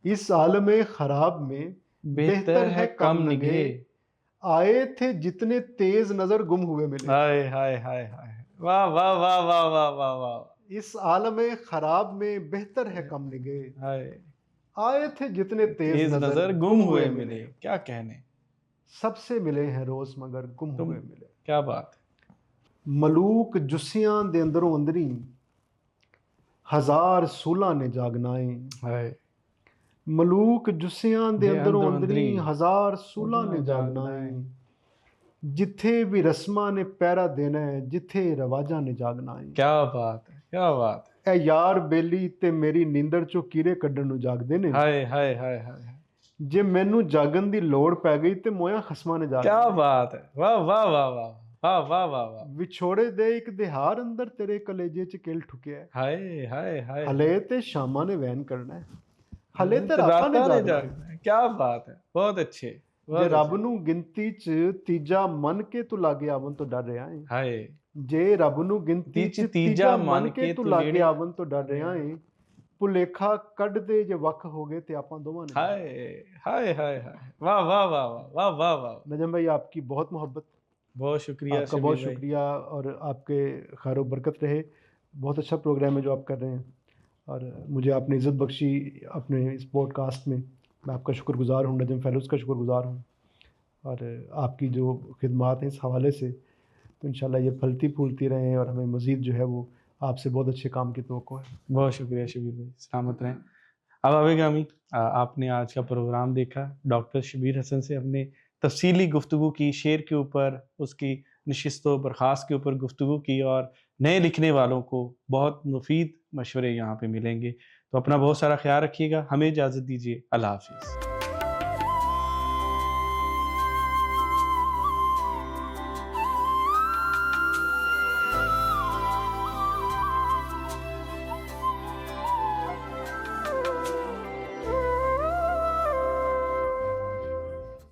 इस आलम खराब में बेहतर बेहतर है है कम कम नगे। निगे। आए थे जितने तेज नजर गुम हुए मिले। हाय हाय हाय हाय, वाह वाह वाह वाह वाह वाह वाह। इस आलम खराब में बेहतर है कम निगे। हाय। आए थे जितने तेज तेज नजर नजर गुम गुम हुए हुए मिले। मिले, क्या कहने। सबसे मिले हैं रोज मगर गुम तुम। हुए मिले। क्या बात मलूक जुस्सियां दे अंदरों अंदरी हजार सूला ने जागनाए। है। हाय। मलूक जुस्सियां दे दे अंदरों अंदरो अंदरी अंदरी हजार सूला सुना ने जागना जागनाए। है। जिथे भी रस्मा ने पैरा देना है जिथे रवाजा ने जागना है। क्या बात है, क्या बात है। ए यार बेली ते मेरी नींदर चो कीरे कड्ढण ਨੂੰ ਜਾਗਦੇ ਨੇ। हाय हाय हाय हाय। ਜੇ ਮੈਨੂੰ ਜਾਗਣ ਦੀ ਲੋੜ ਪੈ ਗਈ ਤੇ ਮੋਇਆ ਖਸਮਾਂ ਨੇ क्या ਜਾਗਣਾ ਹੈ। बात है, वाह वाह वाह वाह वाह वाह वाह वाह। ਵਿਛੋੜੇ ਦੇ ਇੱਕ ਦਿਹਾਰ ਅੰਦਰ ਤੇਰੇ ਕਲੇਜੇ 'ਚ ਕਿਲ ਠੁਕਿਆ ਹੈ। हाय हाय हाय। ਹਲੇ ਤੇ ਸ਼ਾਮਾਂ ਨੇ ਵੈਨ करना है। ਹਲੇ हमें ਤੇ तो ਰਾਤਾਂ ਨੇ राता ने ਜਾਗਣਾ है। जागना है, क्या बात है, बहुत अच्छे। ਜੇ बहुत ਰੱਬ अच्छे। ਨੂੰ ਗਿਣਤੀ 'ਚ ਤੀਜਾ ਮੰਨ ਕੇ ਤੂੰ ਲਾਗੇ ਆਵਣ ਤੋਂ ਡਰ ਰਿਹਾ ਹੈ। हाय। ਜੇ ਰੱਬ ਨੂੰ ਗਿਣਤੀ 'ਚ तीजा ਤੀਜਾ मन ਮੰਨ ਕੇ के ਤੂੰ तू ਲਾਗੇ नेड़े। ਆਵਣ ਤੋਂ ਡਰ ਰਿਹਾ ਹੈ। ਭੁਲੇਖਾ ਕੱਢ ਦੇ ਜੇ ਵੱਖ ਹੋ ਗਏ ਤੇ ਆਪਾਂ ਦੋਵਾਂ ਨੇ ਜਾਣਾ हाय है। हाय हाय हाय, वाह वाह वाह वाह वाह वाह वाह। नजम भाई आपकी बहुत मोहब्बत। बहुत शुक्रिया आपका बहुत शबीर भाई। शुक्रिया और आपके खैर बरकत रहे। बहुत अच्छा प्रोग्राम है जो आप कर रहे हैं और मुझे आपने इज़्ज़त बख्शी अपने इस पॉडकास्ट में। मैं आपका शुक्रगुज़ार हूँ, नजम फेलोज़ का शुक्रगुज़ार हूँ और आपकी जो खिदमात हैं इस हवाले से तो इंशाल्लाह ये फलती फूलती रहें और हमें मज़ीद जो है वो आपसे बहुत अच्छे काम की तवक्को है। बहुत शुक्रिया शबीर भाई, सलामत रहें। अब आवे गामी, आपने आज का प्रोग्राम देखा। डॉक्टर शबीर हसन से हमने तफसीली गुफ्तगू की, शेर के ऊपर, उसकी नशिस्तों बर्खास्त के ऊपर गुफ्तगू की, और नए लिखने वालों को बहुत मुफीद मशवरे यहाँ पे मिलेंगे। तो अपना बहुत सारा ख्याल रखिएगा। हमें इजाज़त दीजिए। अल्लाह हाफ़िज़।